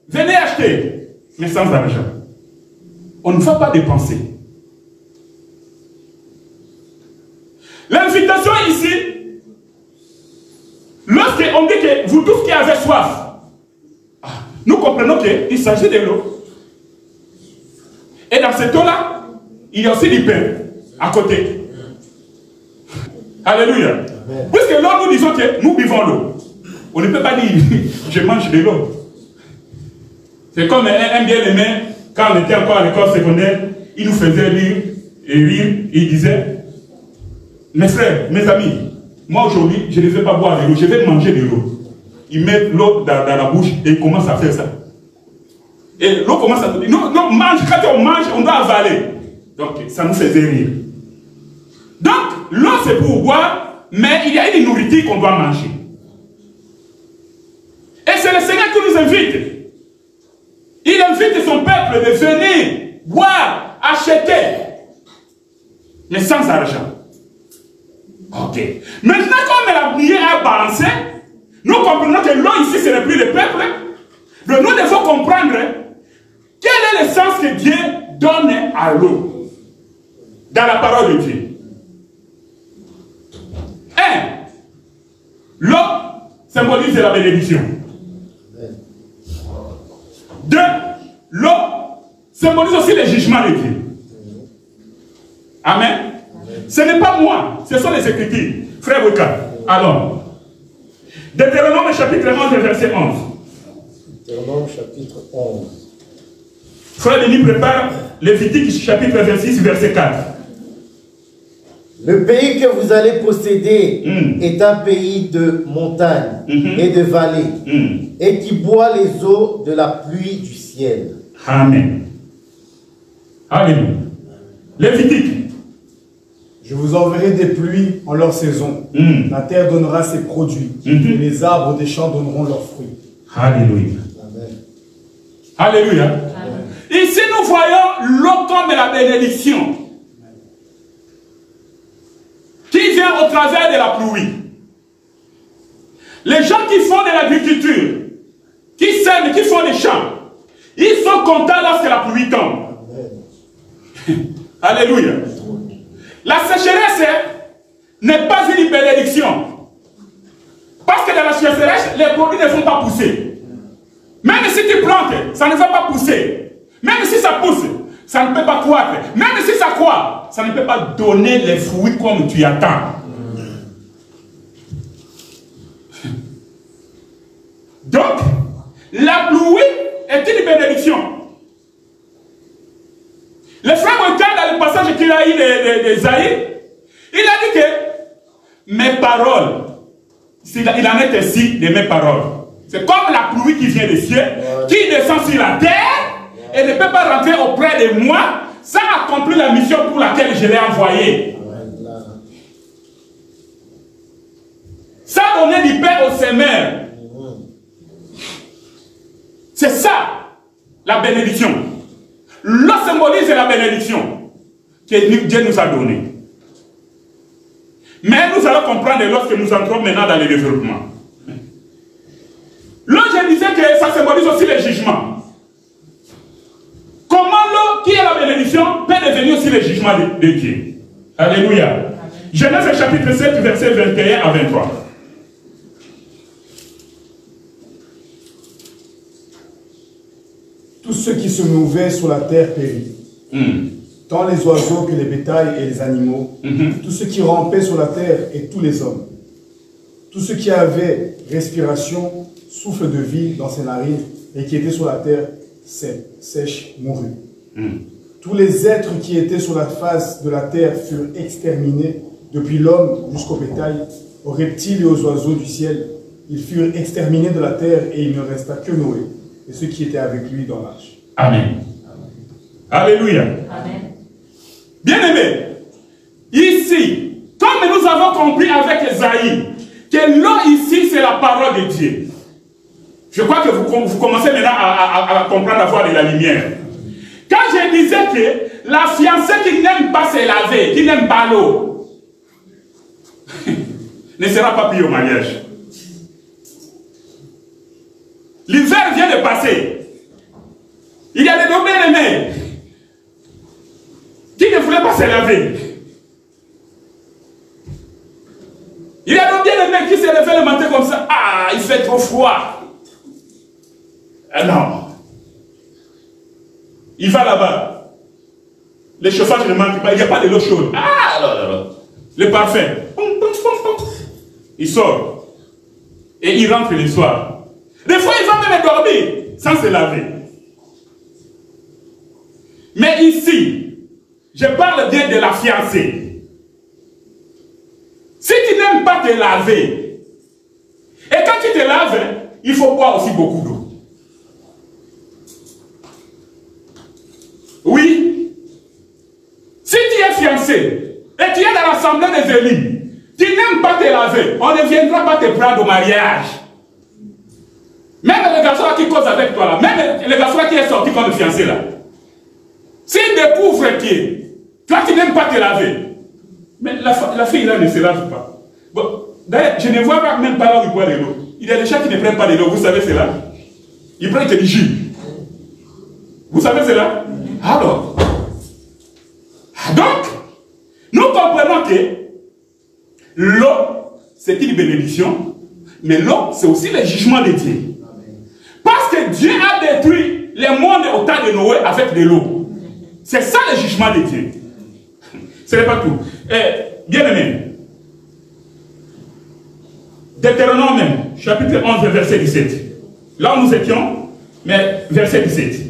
Venez acheter, mais sans argent. On ne va pas dépenser. L'invitation ici, lorsqu'on dit que vous tous qui avez soif, nous comprenons qu'il s'agit de l'eau. Et dans cette eau-là, il y a aussi du pain à côté. Alléluia. Amen. Puisque l'eau, nous disons que nous buvons l'eau. On ne peut pas dire, je mange de l'eau. C'est comme un bien-aimé quand on était encore à l'école secondaire, il nous faisait lire et rire, et il disait, mes frères, mes amis, moi aujourd'hui, je ne vais pas boire de l'eau, je vais manger de l'eau. Il met l'eau dans la bouche et il commence à faire ça. Et l'eau commence à dire, non, mange, quand on mange, on doit avaler. Donc, ça nous faisait rire. Donc, l'eau c'est pour boire, mais il y a une nourriture qu'on doit manger. Et c'est le Seigneur qui nous invite. Il invite son peuple de venir boire, acheter, mais sans argent. Ok. Maintenant, comme la lumière a balancé, nous comprenons que l'eau ici, ce n'est plus le peuple. Donc nous devons comprendre quel est le sens que Dieu donne à l'eau dans la parole de Dieu. 1. L'eau symbolise la bénédiction. 2. L'eau symbolise aussi le jugement de Dieu. Amen. Ce n'est pas moi, ce sont les Écritures. Frère Weka, allons. Deutéronome chapitre 11, verset 11. Deutéronome chapitre 11. Frère Denis prépare Lévitique chapitre 26, verset 4. Le pays que vous allez posséder est un pays de montagnes et de vallées et qui boit les eaux de la pluie du ciel. Amen. Alléluia. Lévitique. Je vous enverrai des pluies en leur saison. La terre donnera ses produits. Et les arbres des champs donneront leurs fruits. Alléluia. Amen. Alléluia. Amen. Ici, nous voyons l'eau comme la bénédiction qui vient au travers de la pluie. Les gens qui font de l'agriculture, qui sèment, qui font des champs, ils sont contents lorsque la pluie tombe. Alléluia. La sécheresse n'est pas une bénédiction. Parce que dans la sécheresse, les produits ne vont pas pousser. Même si tu plantes, ça ne va pas pousser. Même si ça pousse, ça ne peut pas croître. Même si ça croît, ça ne peut pas donner les fruits comme tu attends. Donc, la pluie est une bénédiction. Le frère Weka, dans le passage qu'il a eu d'Esaïe, il a dit que mes paroles, il en est ainsi de mes paroles. C'est comme la pluie qui vient des cieux, qui descend sur la terre et ne peut pas rentrer auprès de moi sans accomplir la mission pour laquelle je l'ai envoyé. Sans donner du pain au semeur. C'est ça, la bénédiction. L'eau symbolise la bénédiction que Dieu nous a donnée. Mais nous allons comprendre lorsque nous entrons maintenant dans le développement. L'eau, je disais que ça symbolise aussi le jugement. Comment l'eau, qui est la bénédiction, peut devenir aussi le jugement de Dieu. Alléluia. Genèse chapitre 7, verset 21 à 23. Tous ceux qui se mouvaient sur la terre périrent. Tant les oiseaux que les bétails et les animaux, tous ceux qui rampaient sur la terre et tous les hommes. Tous ceux qui avaient respiration, souffle de vie dans ses narines et qui étaient sur la terre sèche moururent. Tous les êtres qui étaient sur la face de la terre furent exterminés, depuis l'homme jusqu'au bétail, aux reptiles et aux oiseaux du ciel. Ils furent exterminés de la terre et il ne resta que Noé et ceux qui étaient avec lui dans l'arche. Amen. Alléluia. Amen. Bien-aimés, ici, comme nous avons compris avec Esaïe, que l'eau ici, c'est la parole de Dieu. Je crois que vous commencez maintenant à comprendre, à voir de la lumière. Quand je disais que la fiancée qui n'aime pas se laver, qui n'aime pas l'eau, ne sera pas pris au mariage. L'hiver vient de passer. Il y a des bien-aimés qui ne voulaient pas se laver. Il y a des bien-aimés qui se levaient le matin comme ça. Ah, il fait trop froid. Ah non. Il va là-bas. Le chauffage ne manque pas. Il n'y a pas de l'eau chaude. Ah, là. Le parfum. Il sort. Et il rentre le soir. Des fois, il va même dormir sans se laver. Mais ici, je parle bien de la fiancée. Si tu n'aimes pas te laver, et quand tu te laves, il faut boire aussi beaucoup d'eau. Oui. Si tu es fiancé et tu es dans l'assemblée des élus, tu n'aimes pas te laver, on ne viendra pas te prendre au mariage. Même les garçons qui causent avec toi là, même les garçons qui est sorti comme fiancé là, s'ils découvrent que toi tu n'aimes pas te laver, mais la fille là ne se lave pas. Bon, d'ailleurs, je ne vois pas même pas là où il boit de l'eau. Il y a des gens qui ne prennent pas de l'eau, vous savez cela? Ils prennent du jus. Vous savez cela? Alors, donc, nous comprenons que l'eau, c'est une bénédiction, mais l'eau, c'est aussi le jugement de Dieu. Parce que Dieu a détruit les mondes au temps de Noé avec de l'eau. C'est ça le jugement de Dieu. Ce n'est pas tout. Bien aimé, Deutéronome même, chapitre 11, verset 17. Là où nous étions, mais verset 17.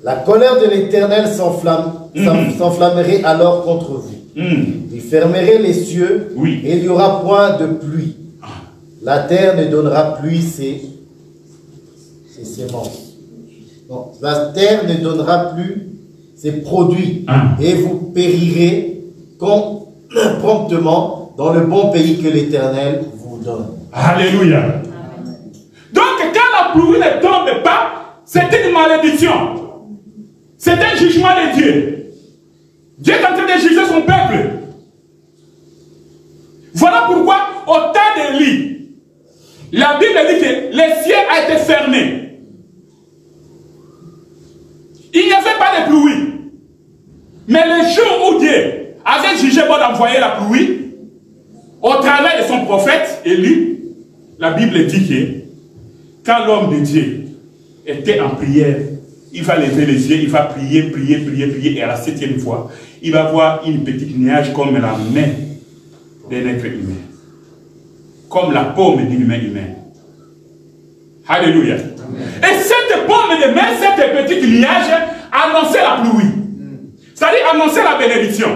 La colère de l'Éternel s'enflammerait alors contre vous. Il fermerait les cieux et il n'y aura point de pluie. La terre ne donnera plus ses semences. Non, la terre ne donnera plus ses produits et vous périrez promptement dans le bon pays que l'Éternel vous donne. Alléluia. Donc quand la pluie ne tombe pas, c'est une malédiction. C'est un jugement de Dieu. Dieu est en train de juger son peuple. Voilà pourquoi, au temps d'Élie, la Bible dit que les cieux ont été fermés. Il n'y avait pas de pluie. Mais le jour où Dieu avait jugé bon d'envoyer la pluie, au travers de son prophète Élie, la Bible dit que quand l'homme de Dieu était en prière, il va lever les yeux, il va prier, prier, prier, prier, et à la 7e fois, il va voir une petite nuage comme la main d'un être humain. Comme la paume d'une main humaine. Alléluia. Amen. Et cette paume de main, cette petite nuage, annonçait la pluie. C'est-à-dire annonçait la bénédiction.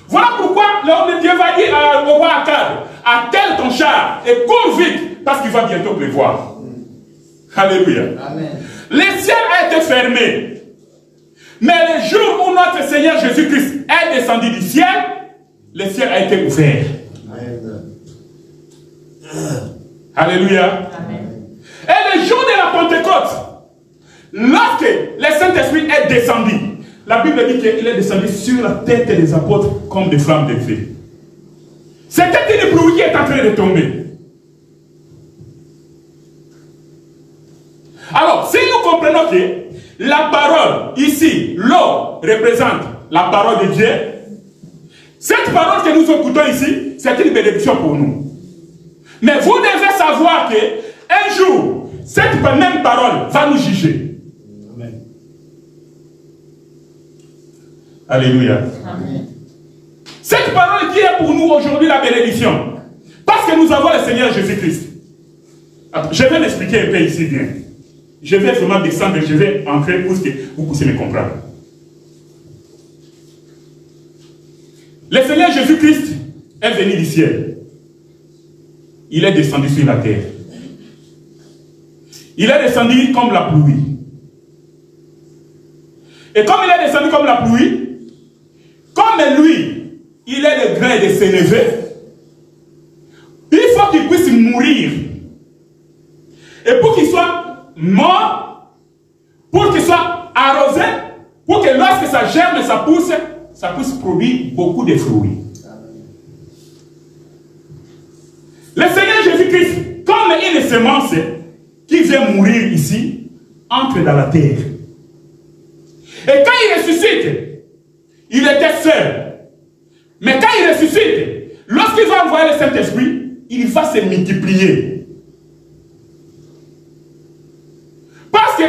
Voilà pourquoi l'homme de Dieu va dire au roi Akab, attelle ton char et cours vite, parce qu'il va bientôt pleuvoir. Alléluia. Amen. Le ciel a été fermé. Mais le jour où notre Seigneur Jésus-Christ est descendu du ciel, le ciel a été ouvert. Amen. Alléluia. Amen. Et le jour de la Pentecôte, lorsque le Saint-Esprit est descendu, la Bible dit qu'il est descendu sur la tête des apôtres comme des flammes de feu. C'était une pluie qui est en train de tomber. Alors, si nous comprenons que la parole, ici, l'eau représente la parole de Dieu, cette parole que nous écoutons ici, c'est une bénédiction pour nous. Mais vous devez savoir qu'un jour, cette même parole va nous juger. Amen. Alléluia. Amen. Cette parole qui est pour nous aujourd'hui la bénédiction, parce que nous avons le Seigneur Jésus-Christ. Je vais l'expliquer un peu ici bien. Je vais vraiment descendre, je vais entrer pour que vous puissiez me comprendre. Le Seigneur Jésus-Christ est venu du ciel. Il est descendu sur la terre. Il est descendu comme la pluie. Et comme il est descendu comme la pluie, comme lui, il est le grain de ses neveux, il faut qu'il puisse mourir. Et pour qu'il soit mort, pour qu'il soit arrosé, pour que lorsque ça germe et ça puisse produire beaucoup de fruits. Le Seigneur Jésus-Christ, comme une semence qui vient mourir ici, entre dans la terre. Et quand il ressuscite, il était seul. Mais quand il ressuscite, lorsqu'il va envoyer le Saint-Esprit, il va se multiplier. Parce que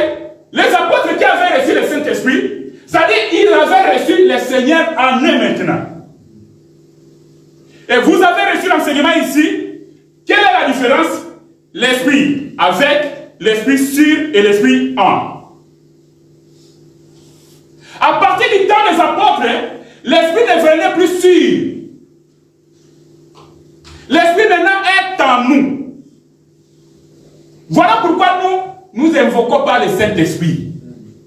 les apôtres qui avaient reçu le Saint-Esprit, c'est-à-dire qu'ils avaient reçu le Seigneur en eux maintenant. Et vous avez reçu l'enseignement ici. Quelle est la différence? L'Esprit avec, l'Esprit sur et l'Esprit en. temps des apôtres, l'Esprit ne venait plus sûr. L'Esprit maintenant est en nous. Voilà pourquoi nous invoquons pas le Saint-Esprit.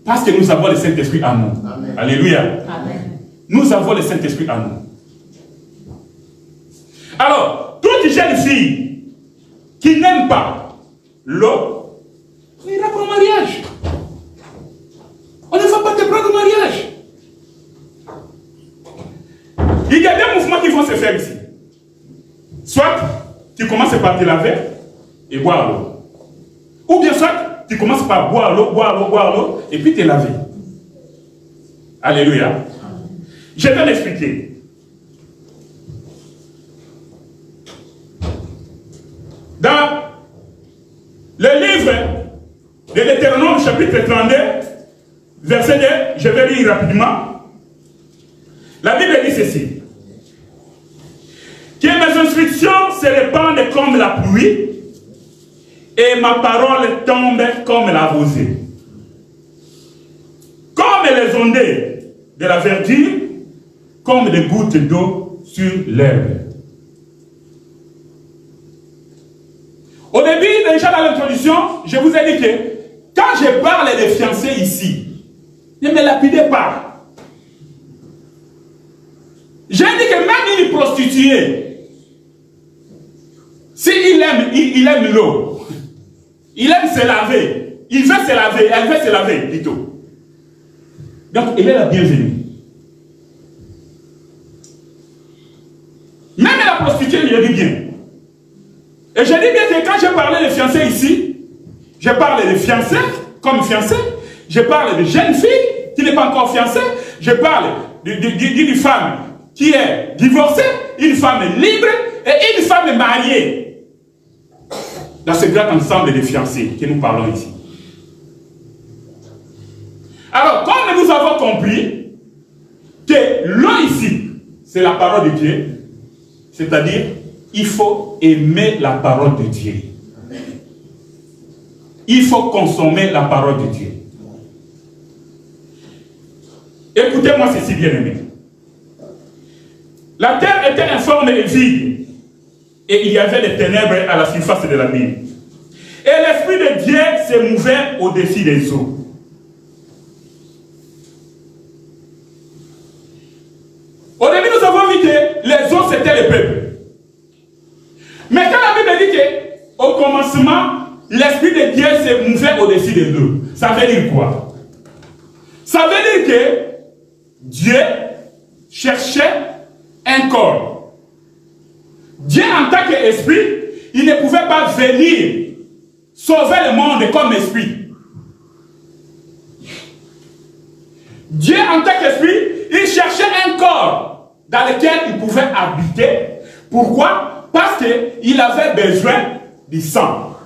Parce que nous avons le Saint-Esprit en nous. Amen. Alléluia. Amen. Nous avons le Saint-Esprit en nous. Alors, toute jeune fille qui n'aime pas l'eau, on ira pour le mariage. On ne va pas te prendre au mariage. Il y a des mouvements qui vont se faire ici. Soit tu commences par te laver et boire l'eau. Ou bien soit tu commences par boire l'eau et puis te laver. Alléluia. Je vais l'expliquer. Dans le livre de l'Éternel, chapitre 32, verset 2, je vais lire rapidement. La Bible dit ceci. Que mes instructions se répandent comme la pluie et ma parole tombe comme la rosée. Comme les ondées de la verdure, comme des gouttes d'eau sur l'herbe. Au début, déjà dans l'introduction, je vous ai dit que quand je parle des fiancés ici, ne me lapidez pas. J'ai dit que même une prostituée, s'il aime, il aime l'eau, il aime se laver, il veut se laver, elle veut se laver plutôt. Donc, elle est la bienvenue. Même la prostituée, je dis bien. Et je dis bien que quand je parlais de fiancés ici, je parle de fiancés comme fiancés, je parle de jeunes filles qui n'est pas encore fiancée, je parle d'une femme qui est divorcée, une femme libre et une femme mariée. Dans ce grand ensemble de fiancés que nous parlons ici. Alors, comme nous avons compris que l'eau ici, c'est la parole de Dieu, c'est-à-dire, il faut aimer la parole de Dieu. Il faut consommer la parole de Dieu. Écoutez-moi ceci, bien-aimé. La terre était informe et vide. Et il y avait des ténèbres à la surface de la mer. Et l'Esprit de Dieu se mouvait au-dessus des eaux. Au début, nous avons vu que les eaux, c'était le peuple. Mais quand la Bible dit qu'au commencement, l'Esprit de Dieu se mouvait au-dessus des eaux, ça veut dire quoi? Ça veut dire que Dieu cherchait un corps. Dieu, en tant qu'esprit, il ne pouvait pas venir sauver le monde comme esprit. Dieu, en tant qu'esprit, il cherchait un corps dans lequel il pouvait habiter. Pourquoi? Parce qu'il avait besoin du sang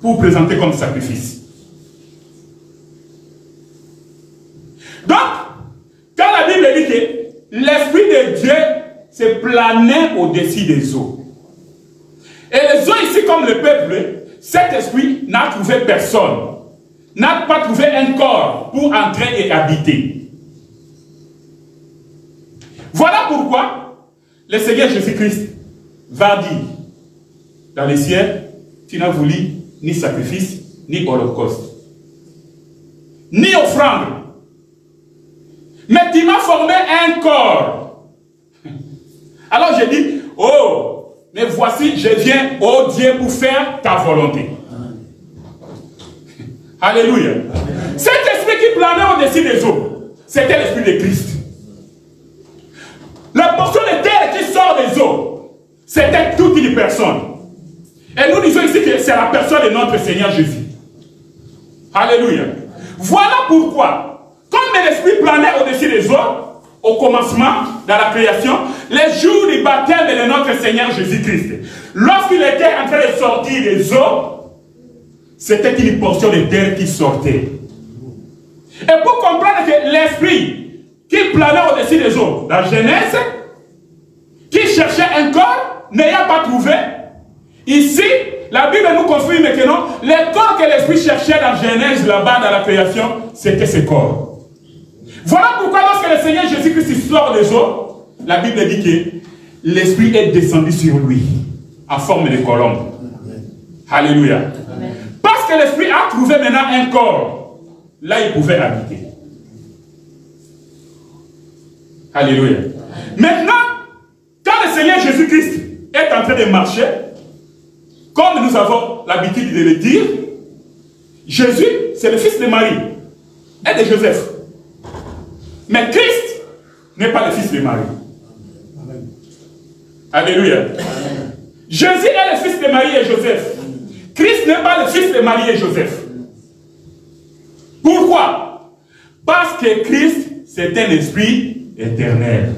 pour présenter comme sacrifice. Donc, quand la Bible dit que l'Esprit de Dieu se planait au-dessus des eaux. Et les eaux ici, comme le peuple, cet esprit n'a trouvé personne, n'a pas trouvé un corps pour entrer et habiter. Voilà pourquoi le Seigneur Jésus-Christ va dire dans les cieux, tu n'as voulu ni sacrifice, ni holocauste, ni offrande, mais tu m'as formé un corps. Alors je dis, oh, mais voici, je viens, oh Dieu, pour faire ta volonté. Alléluia. Cet esprit qui planait au-dessus des eaux, c'était l'esprit de Christ. La portion de terre qui sort des eaux, c'était toute une personne. Et nous disons ici que c'est la personne de notre Seigneur Jésus. Alléluia. Voilà pourquoi, comme l'esprit planait au-dessus des eaux, au commencement, dans la création, les jours du baptême de notre Seigneur Jésus-Christ, lorsqu'il était en train de sortir des eaux, c'était une portion de terre qui sortait. Et pour comprendre que l'esprit qui planait au-dessus des eaux, dans Genèse, qui cherchait un corps, n'ayant pas trouvé, ici, la Bible nous confirme que non, les corps que l'esprit cherchait dans Genèse, là-bas, dans la création, c'était ce corps. Voilà pourquoi lorsque le Seigneur Jésus-Christ sort des eaux, la Bible dit que l'Esprit est descendu sur lui en forme de colombe. Alléluia. Amen. Parce que l'Esprit a trouvé maintenant un corps. Là, il pouvait habiter. Alléluia. Maintenant, quand le Seigneur Jésus-Christ est en train de marcher, comme nous avons l'habitude de le dire, Jésus, c'est le fils de Marie et de Joseph. Mais Christ n'est pas le fils de Marie. Amen. Alléluia. Amen. Jésus est le fils de Marie et Joseph. Christ n'est pas le fils de Marie et Joseph. Pourquoi? Parce que Christ, c'est un esprit éternel.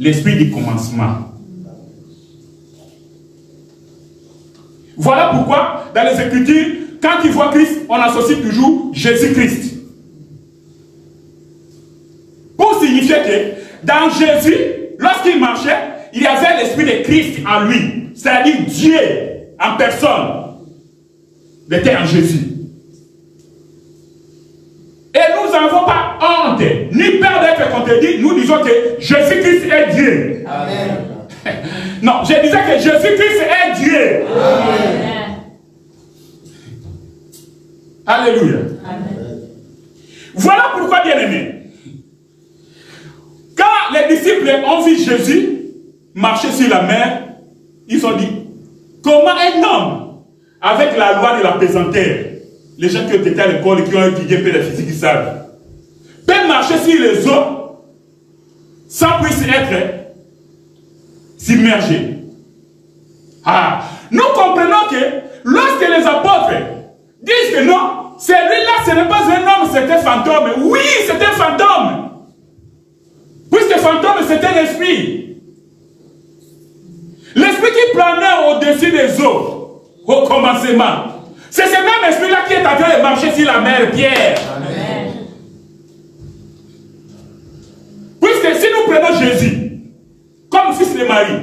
L'esprit du commencement. Voilà pourquoi, dans les Écritures, quand ils voient Christ, on associe toujours Jésus-Christ. Pour signifier que, dans Jésus, lorsqu'il marchait, il y avait l'esprit de Christ en lui. C'est-à-dire Dieu en personne était en Jésus. Et nous n'avons pas honte, ni peur d'être contredit. Nous disons que Jésus-Christ est Dieu. Amen. Non, je disais que Jésus-Christ est Dieu. Amen. Alléluia. Amen. Voilà pourquoi, bien aimé, quand les disciples ont vu Jésus marcher sur la mer, ils ont dit, comment un homme, avec la loi de la pesanteur, les gens qui ont été à l'école et qui ont étudié un peu la physique, ils savent, peut marcher sur les eaux sans puisse être submergé. Ah, nous comprenons que lorsque les apôtres disent que non, celui-là ce n'est pas un homme, c'est un fantôme. Oui, c'est un fantôme. Puisque fantôme, c'est un esprit. L'esprit qui planait au-dessus des eaux, au commencement. C'est ce même esprit-là qui est en train de marcher sur la mer Pierre. Amen. Puisque si nous prenons Jésus comme fils de Marie,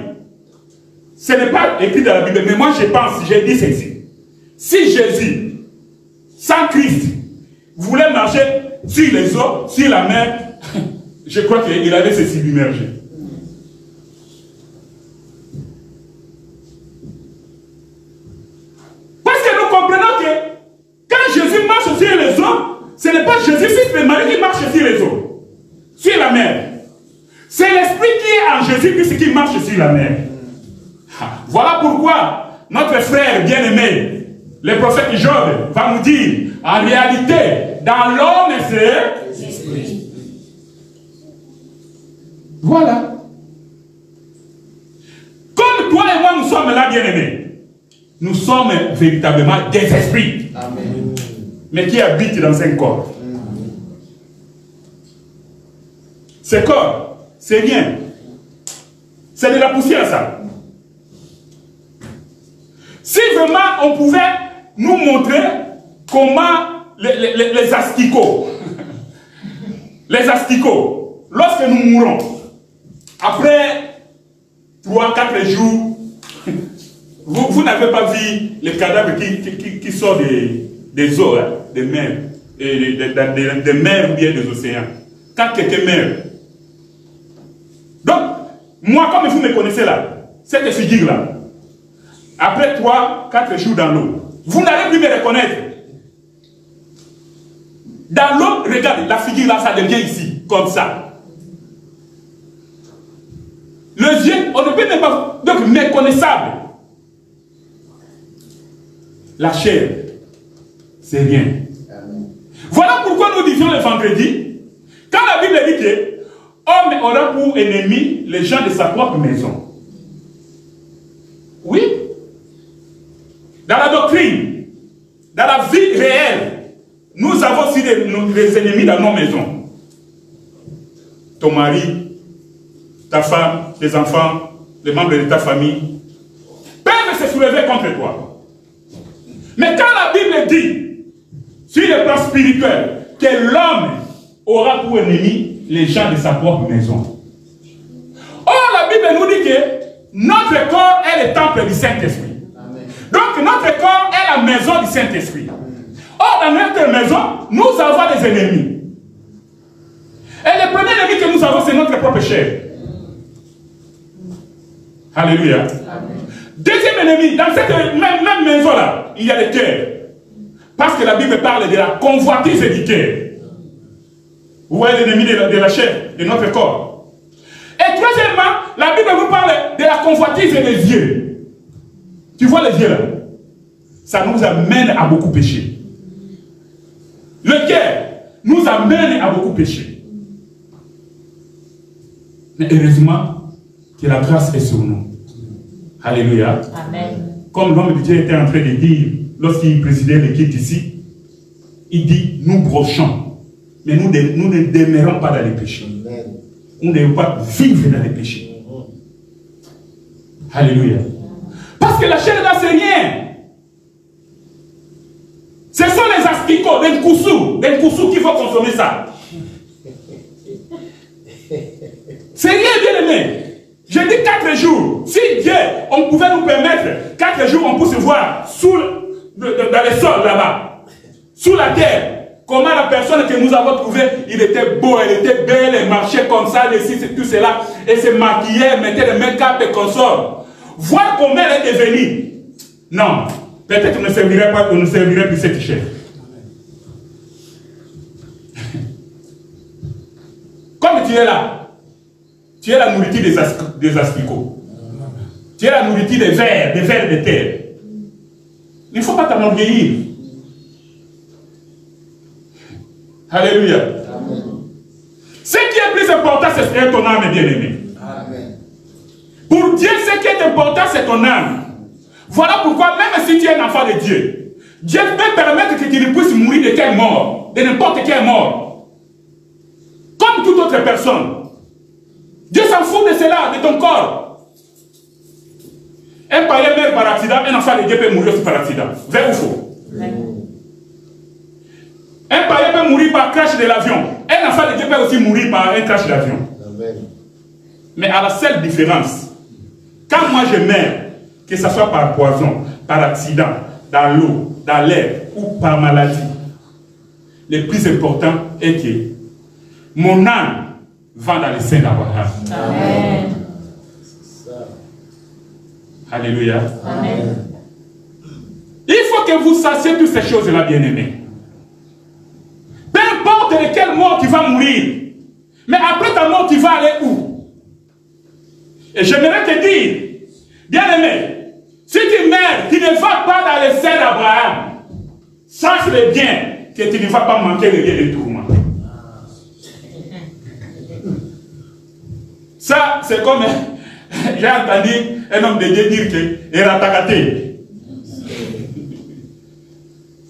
ce n'est pas écrit dans la Bible, mais moi je pense, j'ai dit ceci. Si Jésus, sans Christ, voulait marcher sur les eaux, sur la mer, je crois qu'il allait se submerger. Parce que nous comprenons que quand Jésus marche sur les eaux, ce n'est pas Jésus, fils de Marie, qui marche sur les eaux, sur la mer. C'est l'esprit qui est en Jésus-Christ qui marche sur la mer. Voilà pourquoi notre frère bien-aimé, le prophète Job, va nous dire, en réalité, dans l'homme, c'est l'esprit. Voilà. Comme toi et moi, nous sommes là, bien-aimés. Nous sommes véritablement des esprits. Amen. Mais qui habitent dans un corps. Ce corps, c'est rien. C'est de la poussière, ça. Si vraiment on pouvait nous montrer comment les asticots, lorsque nous mourons, après 3-4 jours, vous n'avez pas vu les cadavres qui sortent des eaux, hein, des mers, des mers ou bien des océans. Quand quelqu'un meurt. Donc, moi, comme vous me connaissez là, cette figure-là, après 3-4 jours dans l'eau, vous n'allez plus me reconnaître. Dans l'eau, regardez, la figure là, ça devient ici, comme ça. Les yeux, on ne peut même pas, donc méconnaissable. La chair, c'est rien. Voilà pourquoi nous disions le vendredi, quand la Bible dit que homme aura pour ennemi les gens de sa propre maison. Oui. Dans la doctrine, dans la vie réelle, nous avons aussi des ennemis dans nos maisons. Ton mari, ta femme, tes enfants, les membres de ta famille peuvent se soulever contre toi. Mais quand la Bible dit, sur le plan spirituel, que l'homme aura pour ennemi les gens de sa propre maison. Or, la Bible nous dit que notre corps est le temple du Saint-Esprit. Donc, notre corps est la maison du Saint-Esprit. Or, dans notre maison, nous avons des ennemis. Et le premier ennemi que nous avons, c'est notre propre chair. Alléluia. Amen. Deuxième ennemi, dans cette même maison-là, il y a le cœur. Parce que la Bible parle de la convoitise du cœur. Vous voyez l'ennemi de la chair, de notre corps. Et troisièmement, la Bible vous parle de la convoitise des yeux. Tu vois les yeux là? Ça nous amène à beaucoup pécher. Le cœur nous amène à beaucoup pécher. Mais heureusement que la grâce est sur nous. Alléluia. Amen. Comme l'homme de Dieu était en train de dire, lorsqu'il présidait l'équipe ici, il dit, nous brochons, mais nous ne demeurons pas dans les péchés. Amen. Nous ne devons pas vivre dans les péchés. Alléluia. Parce que la chair là, c'est rien. Ce sont les asticots, les koussous qui vont consommer ça. C'est rien, bien aimé. Je dis 4 jours. Si Dieu, on pouvait nous permettre, 4 jours, on peut se voir dans les sols là-bas, sous la terre. Comment la personne que nous avons trouvée, il était beau, elle était belle, elle marchait comme ça, tout cela, et se maquillait, mettait le make-up et consort. Voir comment elle est devenue. Non, peut-être qu'on ne servirait pas, on ne servirait plus cette chair. Comme tu es là, tu es la nourriture des asticots. Tu es la nourriture des vers de terre. Il ne faut pas t'enorgueillir. Alléluia. Amen. Ce qui est plus important, c'est ton âme, bien-aimé. Pour Dieu, ce qui est important, c'est ton âme. Voilà pourquoi, même si tu es un enfant de Dieu, Dieu peut permettre que tu ne puisses mourir de quelle mort, de n'importe quelle mort. Comme toute autre personne. Dieu s'en fout de cela, de ton corps. Un païen meurt par accident, un enfant de Dieu peut mourir aussi par accident. Vrai ou faux? Un païen peut mourir par crash de l'avion. Un enfant de Dieu peut aussi mourir par un crash d'avion. Mais à la seule différence, quand moi je meurs, que ce soit par poison, par accident, dans l'eau, dans l'air ou par maladie, le plus important est que mon âme va dans les seins d'Abraham. Amen. Alléluia. Amen. Il faut que vous sachiez toutes ces choses-là, bien-aimés. Peu importe de quelle mort tu vas mourir, mais après ta mort, tu vas aller où? Et j'aimerais te dire, bien-aimé, si tu meurs, tu ne vas pas dans les seins d'Abraham. Sache-le bien que tu ne vas pas manquer le lien de tourment. Ça, c'est comme, j'ai entendu un homme de Dieu dire que est ratakate.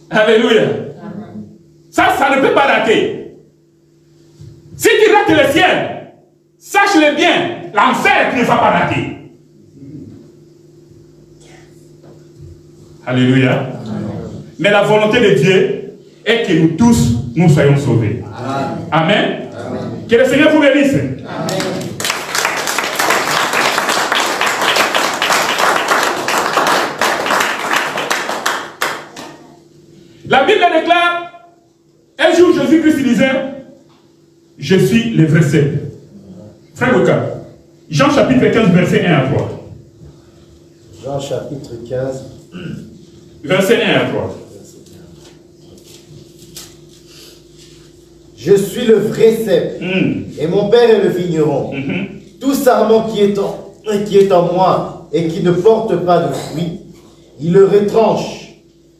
Alléluia. Ça ne peut pas rater. Si tu rates le ciel, sache-le bien, l'enfer, tu ne vas pas rater. Alléluia. Mais la volonté de Dieu est que nous tous, nous soyons sauvés. Amen. Amen. Amen. Que le Seigneur vous bénisse. Amen. La Bible déclare, un jour Jésus-Christ disait, je suis le vrai cep. Frère Weka, Jean chapitre 15, verset 1 à 3. Jean chapitre 15. Verset 1 à 3. Je suis le vrai cep, et mon père est le vigneron. Tout sarment qui est en moi et qui ne porte pas de fruit, il le retranche.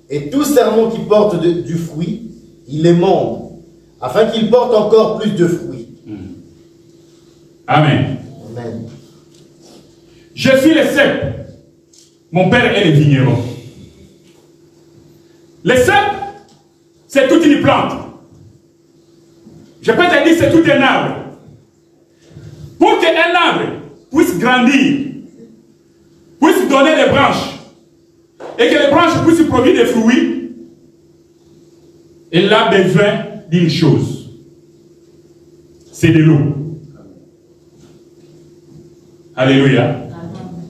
Et tout sarment qui porte du fruit, il l'émonde, afin qu'il porte encore plus de fruits. Amen. Amen. Je suis le cep. Mon père est le vigneron. Le cep, c'est toute une plante. Je peux te dire, c'est tout un arbre. Pour qu'un arbre puisse grandir, puisse donner des branches, et que les branches puissent produire des fruits, il a besoin d'une chose. C'est de l'eau. Alléluia.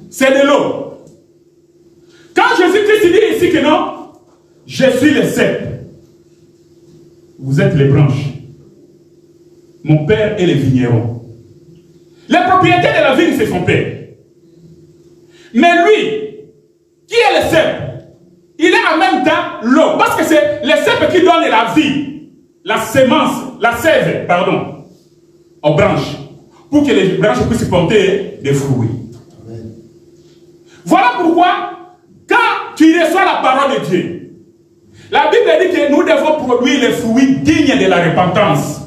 C'est de l'eau. Quand Jésus-Christ dit ici que non, je suis le cep. Vous êtes les branches. mon père est le vigneron. Les propriétés de la vigne, c'est son père. Mais lui, qui est le cep, il est en même temps l'eau. Parce que c'est le cep qui donne la vie, la sémence, la sève, pardon, aux branches. Pour que les branches puissent porter des fruits. Amen. Voilà pourquoi, quand tu reçois la parole de Dieu, la Bible dit que nous devons produire les fruits dignes de la repentance.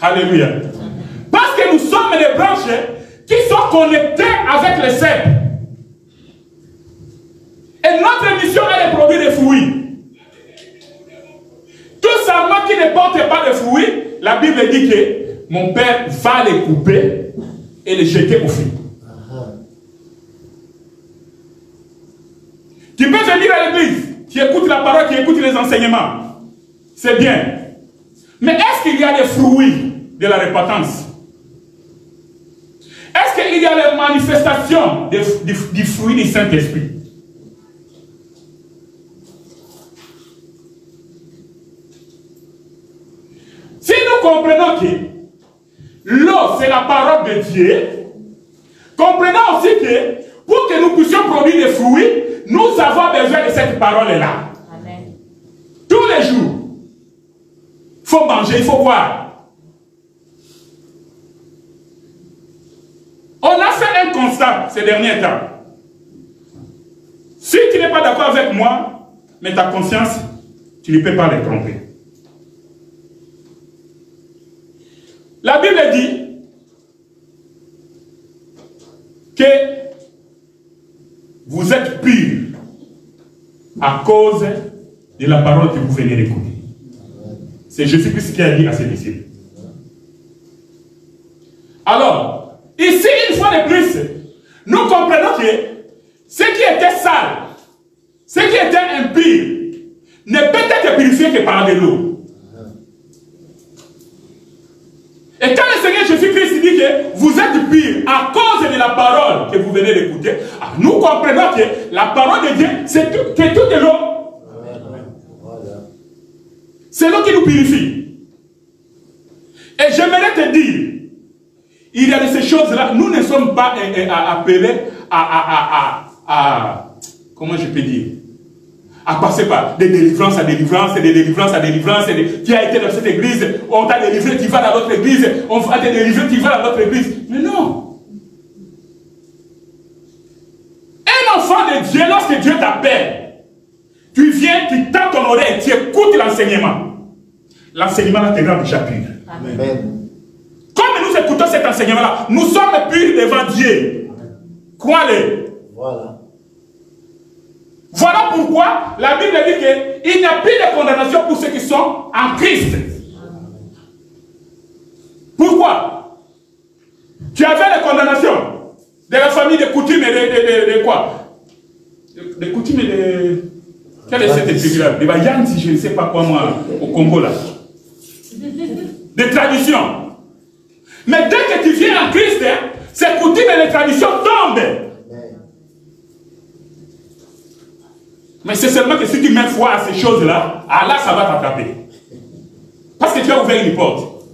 Alléluia. Parce que nous sommes des branches qui sont connectées avec le cep. Et notre mission est de produire des fruits. Tout simplement qui ne porte pas de fruits, la Bible dit que mon père va les couper et les jeter au feu. Tu peux venir à l'église, tu écoutes la parole, tu écoutes les enseignements. C'est bien. Mais est-ce qu'il y a des fruits de la repentance? Est-ce qu'il y a les manifestations du fruit du Saint-Esprit? Si nous comprenons que l'eau, c'est la parole de Dieu, comprenons aussi que pour que nous puissions produire des fruits, nous avons besoin de cette parole-là. Tous les jours. Il faut manger, il faut boire. On a fait un constat ces derniers temps. Si tu n'es pas d'accord avec moi, mais ta conscience, tu ne peux pas les tromper. La Bible dit que vous êtes purs à cause de la parole que vous venez d'écouter. C'est Jésus-Christ qui a dit à ses disciples. Alors, ici, une fois de plus, nous comprenons que ce qui était sale, ce qui était impur, ne peut être purifié que par de l'eau. Et quand le Seigneur Jésus-Christ dit que vous êtes purs à cause de la parole que vous venez d'écouter, nous comprenons que la parole de Dieu, c'est toute l'eau. C'est l'eau qui nous purifie. Et j'aimerais te dire, il y a de ces choses-là, nous ne sommes pas appelés à comment je peux dire, à passer par des délivrances à délivrance, des délivrances à délivrance. Tu as été dans cette église, on t'a délivré, tu vas dans l'autre église, on va te délivrer, tu vas dans l'autre église. Mais non. Un enfant de Dieu, lorsque Dieu t'appelle, tu viens, tu tends ton oreille, tu écoutes l'enseignement. L'enseignement là te rend déjà pur. Amen. Comme nous écoutons cet enseignement-là, nous sommes purs devant Dieu. Crois-le. Voilà. Voilà pourquoi la Bible dit qu'il n'y a plus de condamnation pour ceux qui sont en Christ. Pourquoi? Tu avais la condamnation de la famille de coutumes et de quoi? De coutumes et de... Quelle est cette tribu-là? Des Bayanti, je ne sais pas quoi moi, au Congo là. Des traditions. Mais dès que tu viens en Christ, ces coutumes et les traditions tombent. Mais c'est seulement que si tu mets foi à ces choses-là, Allah, ça va t'attraper. Parce que tu as ouvert une porte.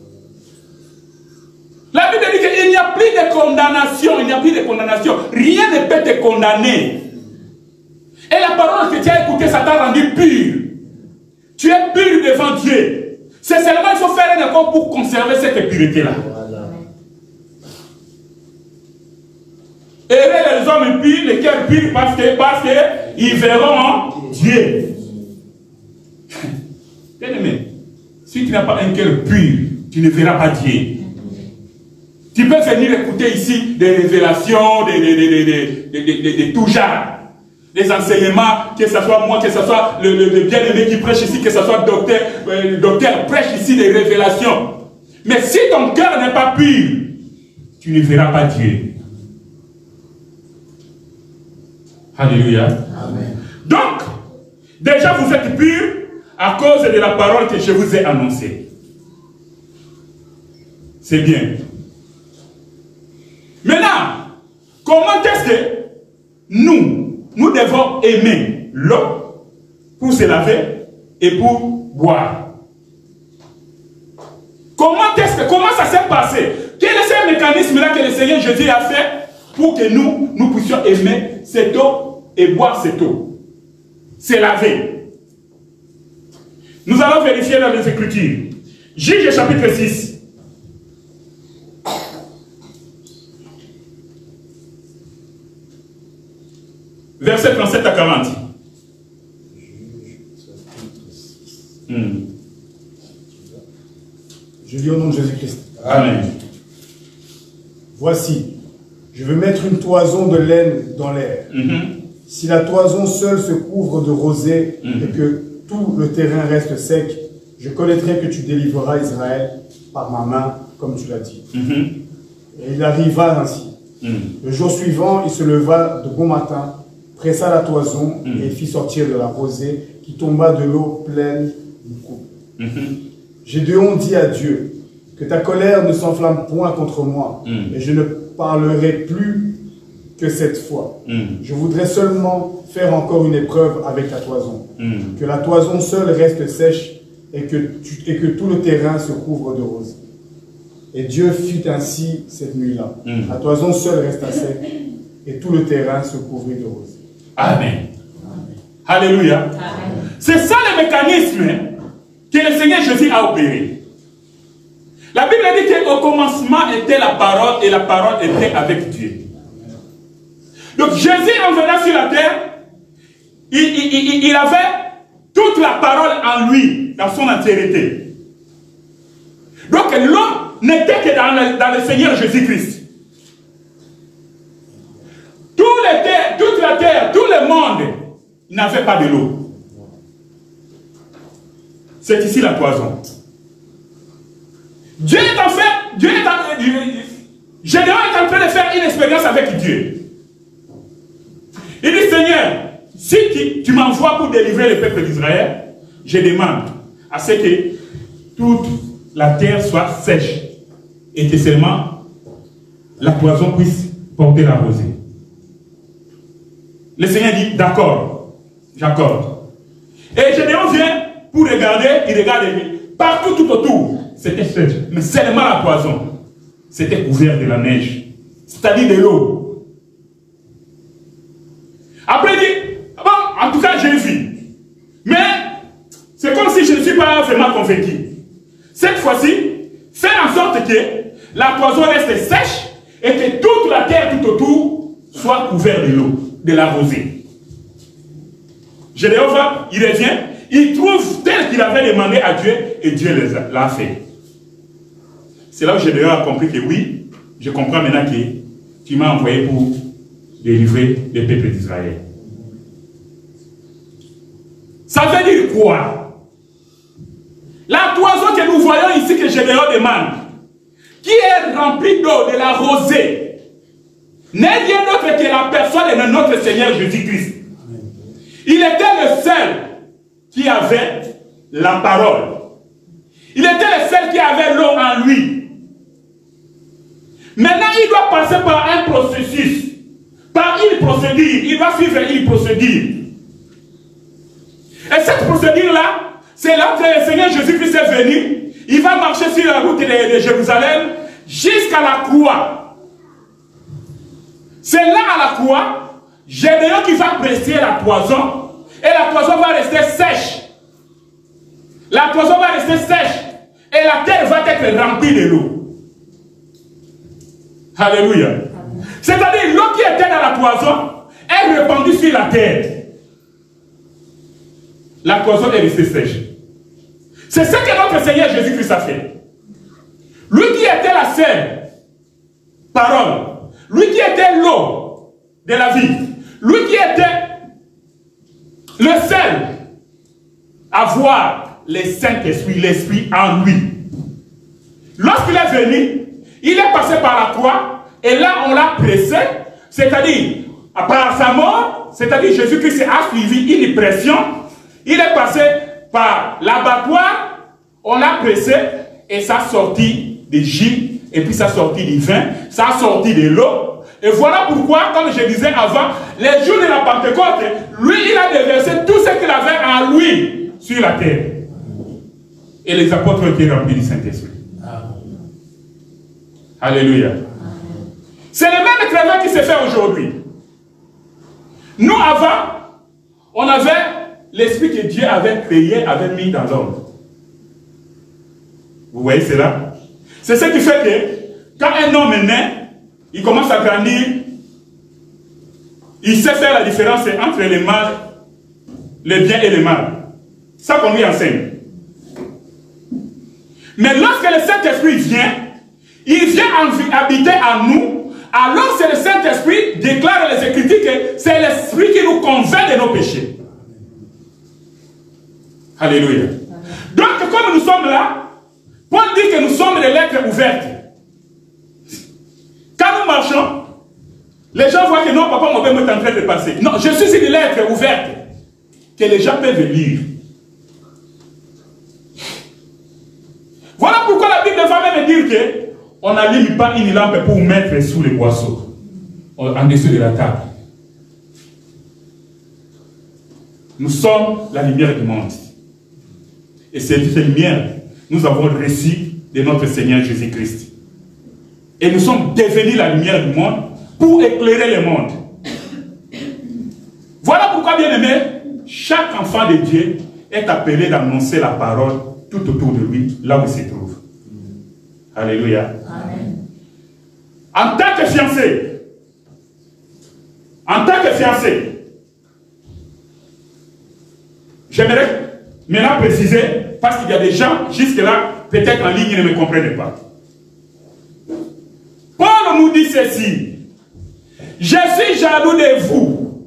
La Bible dit qu'il n'y a plus de condamnation. Il n'y a plus de condamnation. Rien ne peut te condamner. Et la parole que tu as écoutée, ça t'a rendu pur. Tu es pur devant Dieu. C'est seulement il faut faire un effort pour conserver cette pureté-là. Heureux les hommes purs, les cœurs purs, parce que ils verront Dieu. Bien-aimé, si tu n'as pas un cœur pur, tu ne verras pas Dieu. Tu peux venir écouter ici des révélations, de tout genre. Des enseignements, que ce soit moi, que ce soit le bien-aimé qui prêche ici, que ce soit docteur prêche ici des révélations. Mais si ton cœur n'est pas pur, tu ne verras pas Dieu. Alléluia. Amen. Donc, déjà vous êtes purs à cause de la parole que je vous ai annoncée. C'est bien. Maintenant, comment est-ce que nous devons aimer l'eau pour se laver et pour boire? Comment ça s'est passé? Quel est ce mécanisme-là que le Seigneur Jésus a fait pour que nous puissions aimer cette eau et boire cette eau? C'est laver. Nous allons vérifier dans les Écritures. Juge chapitre 6. Verset 37 à 40. Je lis au nom de Jésus-Christ. Amen. Voici, je veux mettre une toison de laine dans l'air. Si la toison seule se couvre de rosée et que tout le terrain reste sec, je connaîtrai que tu délivreras Israël par ma main, comme tu l'as dit. Et il arriva ainsi. Le jour suivant, il se leva de bon matin, pressa la toison et fit sortir de la rosée qui tomba de l'eau pleine d'une coupe. Gédéon dit à Dieu, que ta colère ne s'enflamme point contre moi, et je ne parlerai plus que cette fois. Je voudrais seulement faire encore une épreuve avec ta toison. Que la toison seule reste sèche et que tout le terrain se couvre de rosée. Et Dieu fit ainsi cette nuit-là. La toison seule resta sec et tout le terrain se couvrit de rosée. Amen. Alléluia. C'est ça le mécanisme que le Seigneur Jésus a opéré. La Bible dit qu'au commencement était la parole et la parole était avec Dieu. Donc Jésus en venant sur la terre, il avait toute la parole en lui, dans son entièreté. Donc l'homme n'était que dans le Seigneur Jésus-Christ. Toute la terre, tout le monde n'avait pas de l'eau. C'est ici la toison. Gédéon est en train de faire une expérience avec Dieu. Il dit, Seigneur, si tu m'envoies pour délivrer le peuple d'Israël, je demande à ce que toute la terre soit sèche et que seulement la toison puisse porter la rosée. Le Seigneur dit, d'accord, j'accorde. Et Gédéon vient pour regarder, il regarde partout tout autour. C'était sèche, mais seulement la toison. C'était couvert de la neige, c'est-à-dire de l'eau. Après il dit, bon, en tout cas j'ai vu. Mais c'est comme si je ne suis pas vraiment convaincu. Cette fois-ci, fais en sorte que la toison reste sèche et que toute la terre tout autour soit couverte de l'eau, de la rosée. Gédéon va, il revient, il trouve tel qu'il avait demandé à Dieu et Dieu l'a fait. C'est là où Gédéon a compris que oui, je comprends maintenant que tu m'as envoyé pour délivrer le peuple d'Israël. Ça veut dire quoi? La toison que nous voyons ici que Gédéon demande, qui est remplie d'eau, de la rosée, n'est rien d'autre que la personne de notre Seigneur Jésus-Christ. Il était le seul qui avait la parole. Il était le seul qui avait l'eau en lui. Maintenant, il doit passer par un processus, par une procédure. Il va suivre une procédure. Et cette procédure-là, c'est là que le Seigneur Jésus-Christ est venu. Il va marcher sur la route de Jérusalem jusqu'à la croix. C'est là à la croix, Gédéon qui va presser la toison. Et la toison va rester sèche. La toison va rester sèche. Et la terre va être remplie de l'eau. Alléluia. C'est-à-dire l'eau qui était dans la toison est répandue sur la terre. La toison est restée sèche. C'est ce que notre Seigneur Jésus-Christ a fait. Lui qui était la seule parole, lui qui était l'eau de la vie, lui qui était le seul à voir le Saint-Esprit, l'Esprit en lui. Lorsqu'il est venu, il est passé par la croix et là on l'a pressé, c'est-à-dire par sa mort, c'est-à-dire Jésus-Christ a suivi une pression, il est passé par l'abattoir, on l'a pressé et ça a sorti des gîtes et puis ça a sorti du vin, ça a sorti de l'eau. Et voilà pourquoi, comme je disais avant, les jours de la Pentecôte, lui, il a déversé tout ce qu'il avait en lui sur la terre. Et les apôtres ont été remplis du Saint-Esprit. Alléluia. C'est le même travail qui se fait aujourd'hui. Nous, avant, on avait l'esprit que Dieu avait créé, avait mis dans l'homme. Vous voyez cela? C'est ce qui fait que quand un homme est né, il commence à grandir, il sait faire la différence entre le mal, le bien et le mal. Ça qu'on lui enseigne. Mais lorsque le Saint-Esprit vient, il vient habiter en nous, alors c'est le Saint-Esprit qui déclare dans les Écritures que c'est l'Esprit qui nous convainc de nos péchés. Alléluia. Donc comme nous sommes là, Paul dit que nous sommes des lettres ouvertes. Quand nous marchons, les gens voient que non, papa, mon père est en train de passer. Non, je suis une lettre ouverte que les gens peuvent lire. Voilà pourquoi la Bible va même dire que on n'allume pas une lampe pour mettre sous les boisseaux, en dessous de la table. Nous sommes la lumière du monde. Et cette lumière, nous avons reçu de notre Seigneur Jésus-Christ. Et nous sommes devenus la lumière du monde pour éclairer le monde. Voilà pourquoi, bien aimé, chaque enfant de Dieu est appelé d'annoncer la parole tout autour de lui, là où il se trouve. Alléluia. Amen. En tant que fiancé, j'aimerais maintenant préciser, parce qu'il y a des gens jusque-là, peut-être en ligne, ils ne me comprennent pas. Paul nous dit ceci: je suis jaloux de vous.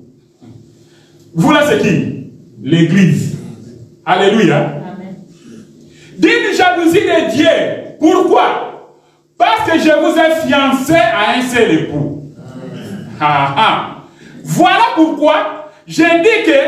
Vous là, c'est qui? L'Église. Alléluia. D'une jalousie de Dieu. Pourquoi? Parce que je vous ai fiancé à un seul époux. Voilà pourquoi je dis que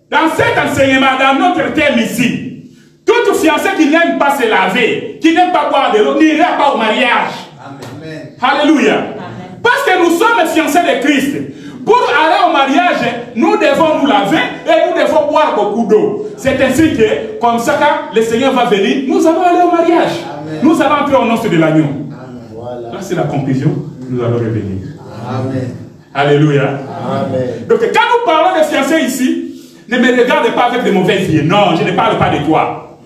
dans cet enseignement, dans notre thème ici, toute fiancée qui n'aime pas se laver, qui n'aime pas boire de l'eau, n'ira pas au mariage. Amen. Alléluia. Amen. Parce que nous sommes fiancés de Christ. Pour aller au mariage, nous devons nous laver et nous devons boire beaucoup d'eau. C'est ainsi que, comme ça, quand le Seigneur va venir, nous allons aller au mariage. Amen. Nous allons entrer au noces de l'agneau. Voilà. Là, c'est la conclusion. Nous allons revenir. Amen. Alléluia. Amen. Donc, quand nous parlons de fiancés ici, ne me regarde pas avec de mauvaises yeux. Non, je ne parle pas de toi.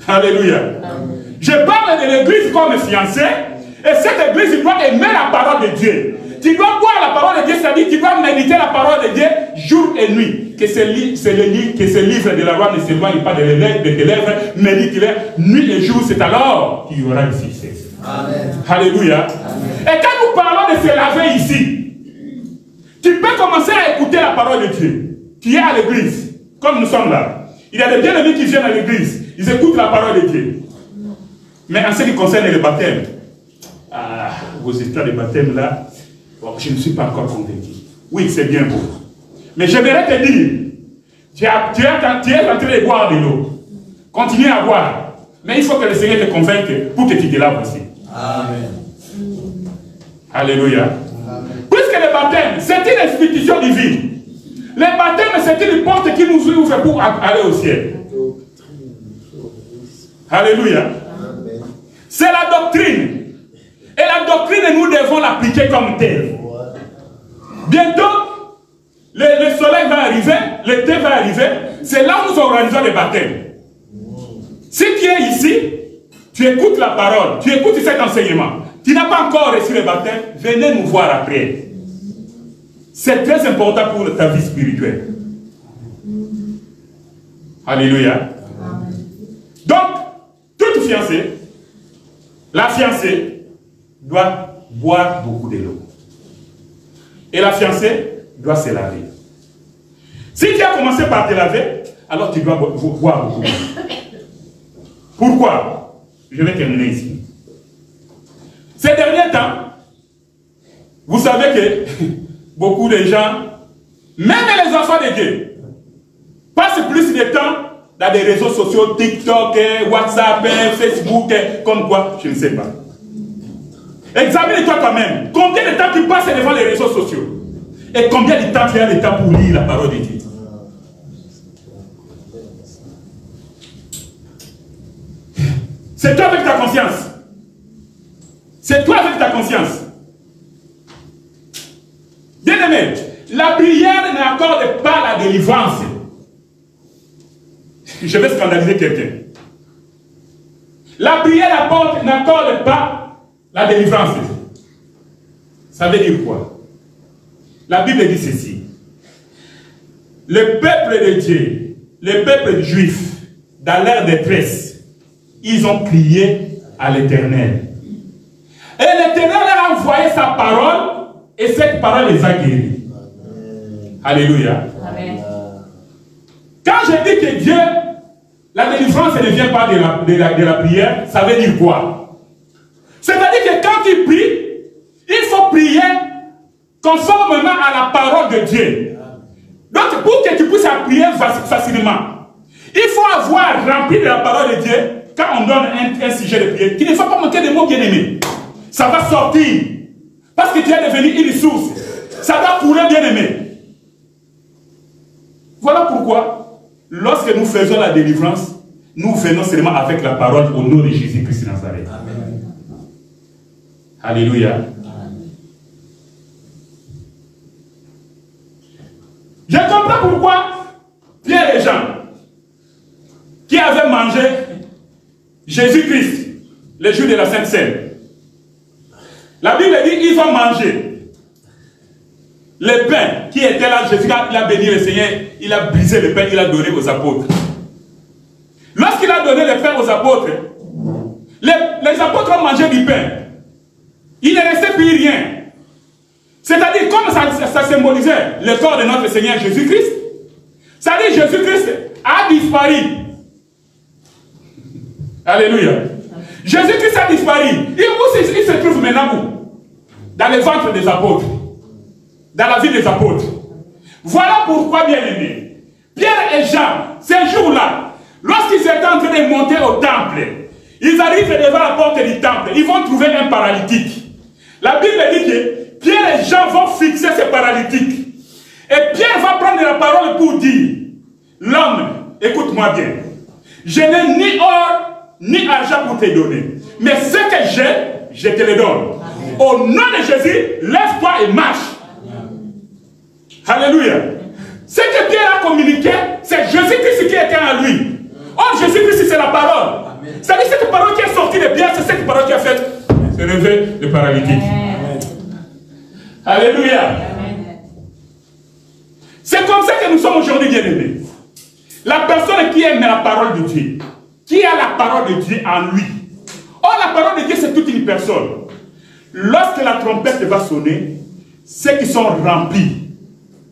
Alléluia. Amen. Je parle de l'église comme fiancée. Et cette église doit aimer la parole de Dieu. Tu dois boire la parole de Dieu, c'est-à-dire que tu dois méditer la parole de Dieu jour et nuit. Que ce livre de la loi ne s'éloigne pas de tes lèvres, médite-le nuit et jour, c'est alors qu'il y aura le succès. Amen. Alléluia. Amen. Et quand nous parlons de se laver ici, tu peux commencer à écouter la parole de Dieu, qui est à l'église, comme nous sommes là. Il y a des bien-aimés qui viennent à l'église, ils écoutent la parole de Dieu. Mais en ce qui concerne le baptême, vos états de baptême là, bon, je ne suis pas encore convaincu. Oui, c'est bien beau. Mais j'aimerais te dire, tu es en train de boire de l'eau. Continue à boire. Mais il faut que le Seigneur te convainque pour que tu te laves aussi. Amen. Alléluia. Amen. Puisque le baptême, c'est une institution divine. Le baptême, c'est une porte qui nous ouvre pour aller au ciel. Alléluia. C'est la doctrine. Et la doctrine, nous devons l'appliquer comme telle. Bientôt, le soleil va arriver, l'été va arriver. C'est là où nous organisons le baptême. Si tu es ici, tu écoutes la parole, tu écoutes cet enseignement. Tu n'as pas encore reçu le baptême, venez nous voir après. C'est très important pour ta vie spirituelle. Alléluia. Donc, toute fiancée, la fiancée doit boire beaucoup de l'eau. Et la fiancée doit se laver. Si tu as commencé par te laver, alors tu dois boire beaucoup d'eau. Pourquoi? Je vais terminer ici. Ces derniers temps, vous savez que beaucoup de gens, même les enfants de Dieu, passent plus de temps dans des réseaux sociaux, TikTok, WhatsApp, Facebook, comme quoi, je ne sais pas. Examine-toi toi-même. Combien de temps tu passes devant les réseaux sociaux? Et combien de temps tu as le temps pour lire la parole de Dieu? C'est toi avec ta conscience. C'est toi avec ta conscience. Bien-aimé, la prière n'accorde pas la délivrance. Je vais scandaliser quelqu'un. La prière n'accorde pas la délivrance. Ça veut dire quoi? La Bible dit ceci. Le peuple de Dieu, le peuple juif, dans leur détresse, ils ont crié à l'Éternel. Et l'Éternel leur a envoyé sa parole, et cette parole les a guéris. Alléluia. Amen. Quand je dis que Dieu, la délivrance ne vient pas de la prière, ça veut dire quoi? C'est-à-dire que quand tu pries, il faut prier conformément à la parole de Dieu. Donc, pour que tu puisses prier facilement, il faut avoir rempli de la parole de Dieu. Quand on donne un sujet de prière, qu'il ne faut pas manquer de mots bien-aimés. Ça va sortir. Parce que tu es devenu une source. Ça va couler bien-aimé. Voilà pourquoi, lorsque nous faisons la délivrance, nous venons seulement avec la parole au nom de Jésus-Christ de Nazareth. Amen. Alléluia. Amen. Je comprends pourquoi Pierre et Jean, qui avaient mangé Jésus-Christ le jour de la Sainte Seine, la Bible dit qu'ils ont mangé le pain qui était là. Jésus, il a béni le Seigneur, il a brisé le pain, il a donné aux apôtres. Lorsqu'il a donné le pain aux apôtres, les apôtres ont mangé du pain. Il ne restait plus rien. C'est-à-dire, comme ça symbolisait le corps de notre Seigneur Jésus-Christ, c'est-à-dire Jésus-Christ a disparu. Alléluia. Jésus-Christ a disparu. Il se trouve maintenant où? Dans les ventres des apôtres. Dans la vie des apôtres. Voilà pourquoi, bien aimé, Pierre et Jean, ces jours-là, lorsqu'ils étaient en train de monter au temple, ils arrivent devant la porte du temple, ils vont trouver un paralytique. La Bible dit que Pierre et Jean vont fixer ce paralytique. Et Pierre va prendre la parole pour dire, l'homme, écoute-moi bien, je n'ai ni or ni argent pour te donner, mais ce que j'ai, je te le donne. Amen. Au nom de Jésus, lève-toi et marche. Alléluia. Ce que Pierre a communiqué, c'est Jésus-Christ qui était en lui. Or, Jésus-Christ, c'est la parole. C'est-à-dire cette parole qui est sortie de Pierre, c'est cette parole qui a fait se lever le paralytique. Amen. Alléluia. Amen. C'est comme ça que nous sommes aujourd'hui bien-aimés. La personne qui aime la parole de Dieu, qui a la parole de Dieu en lui. Or, la parole de Dieu, c'est toute une personne. Lorsque la trompette va sonner, ceux qui sont remplis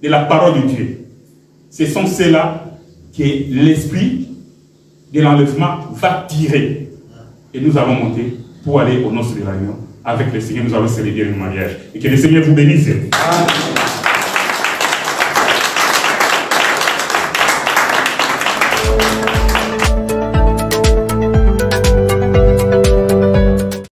de la parole de Dieu, ce sont ceux-là que l'esprit de l'enlèvement va tirer. Et nous allons monter pour aller aux noces de l'agneau avec le Seigneur. Nous allons célébrer le mariage. Et que le Seigneur vous bénisse. Amen.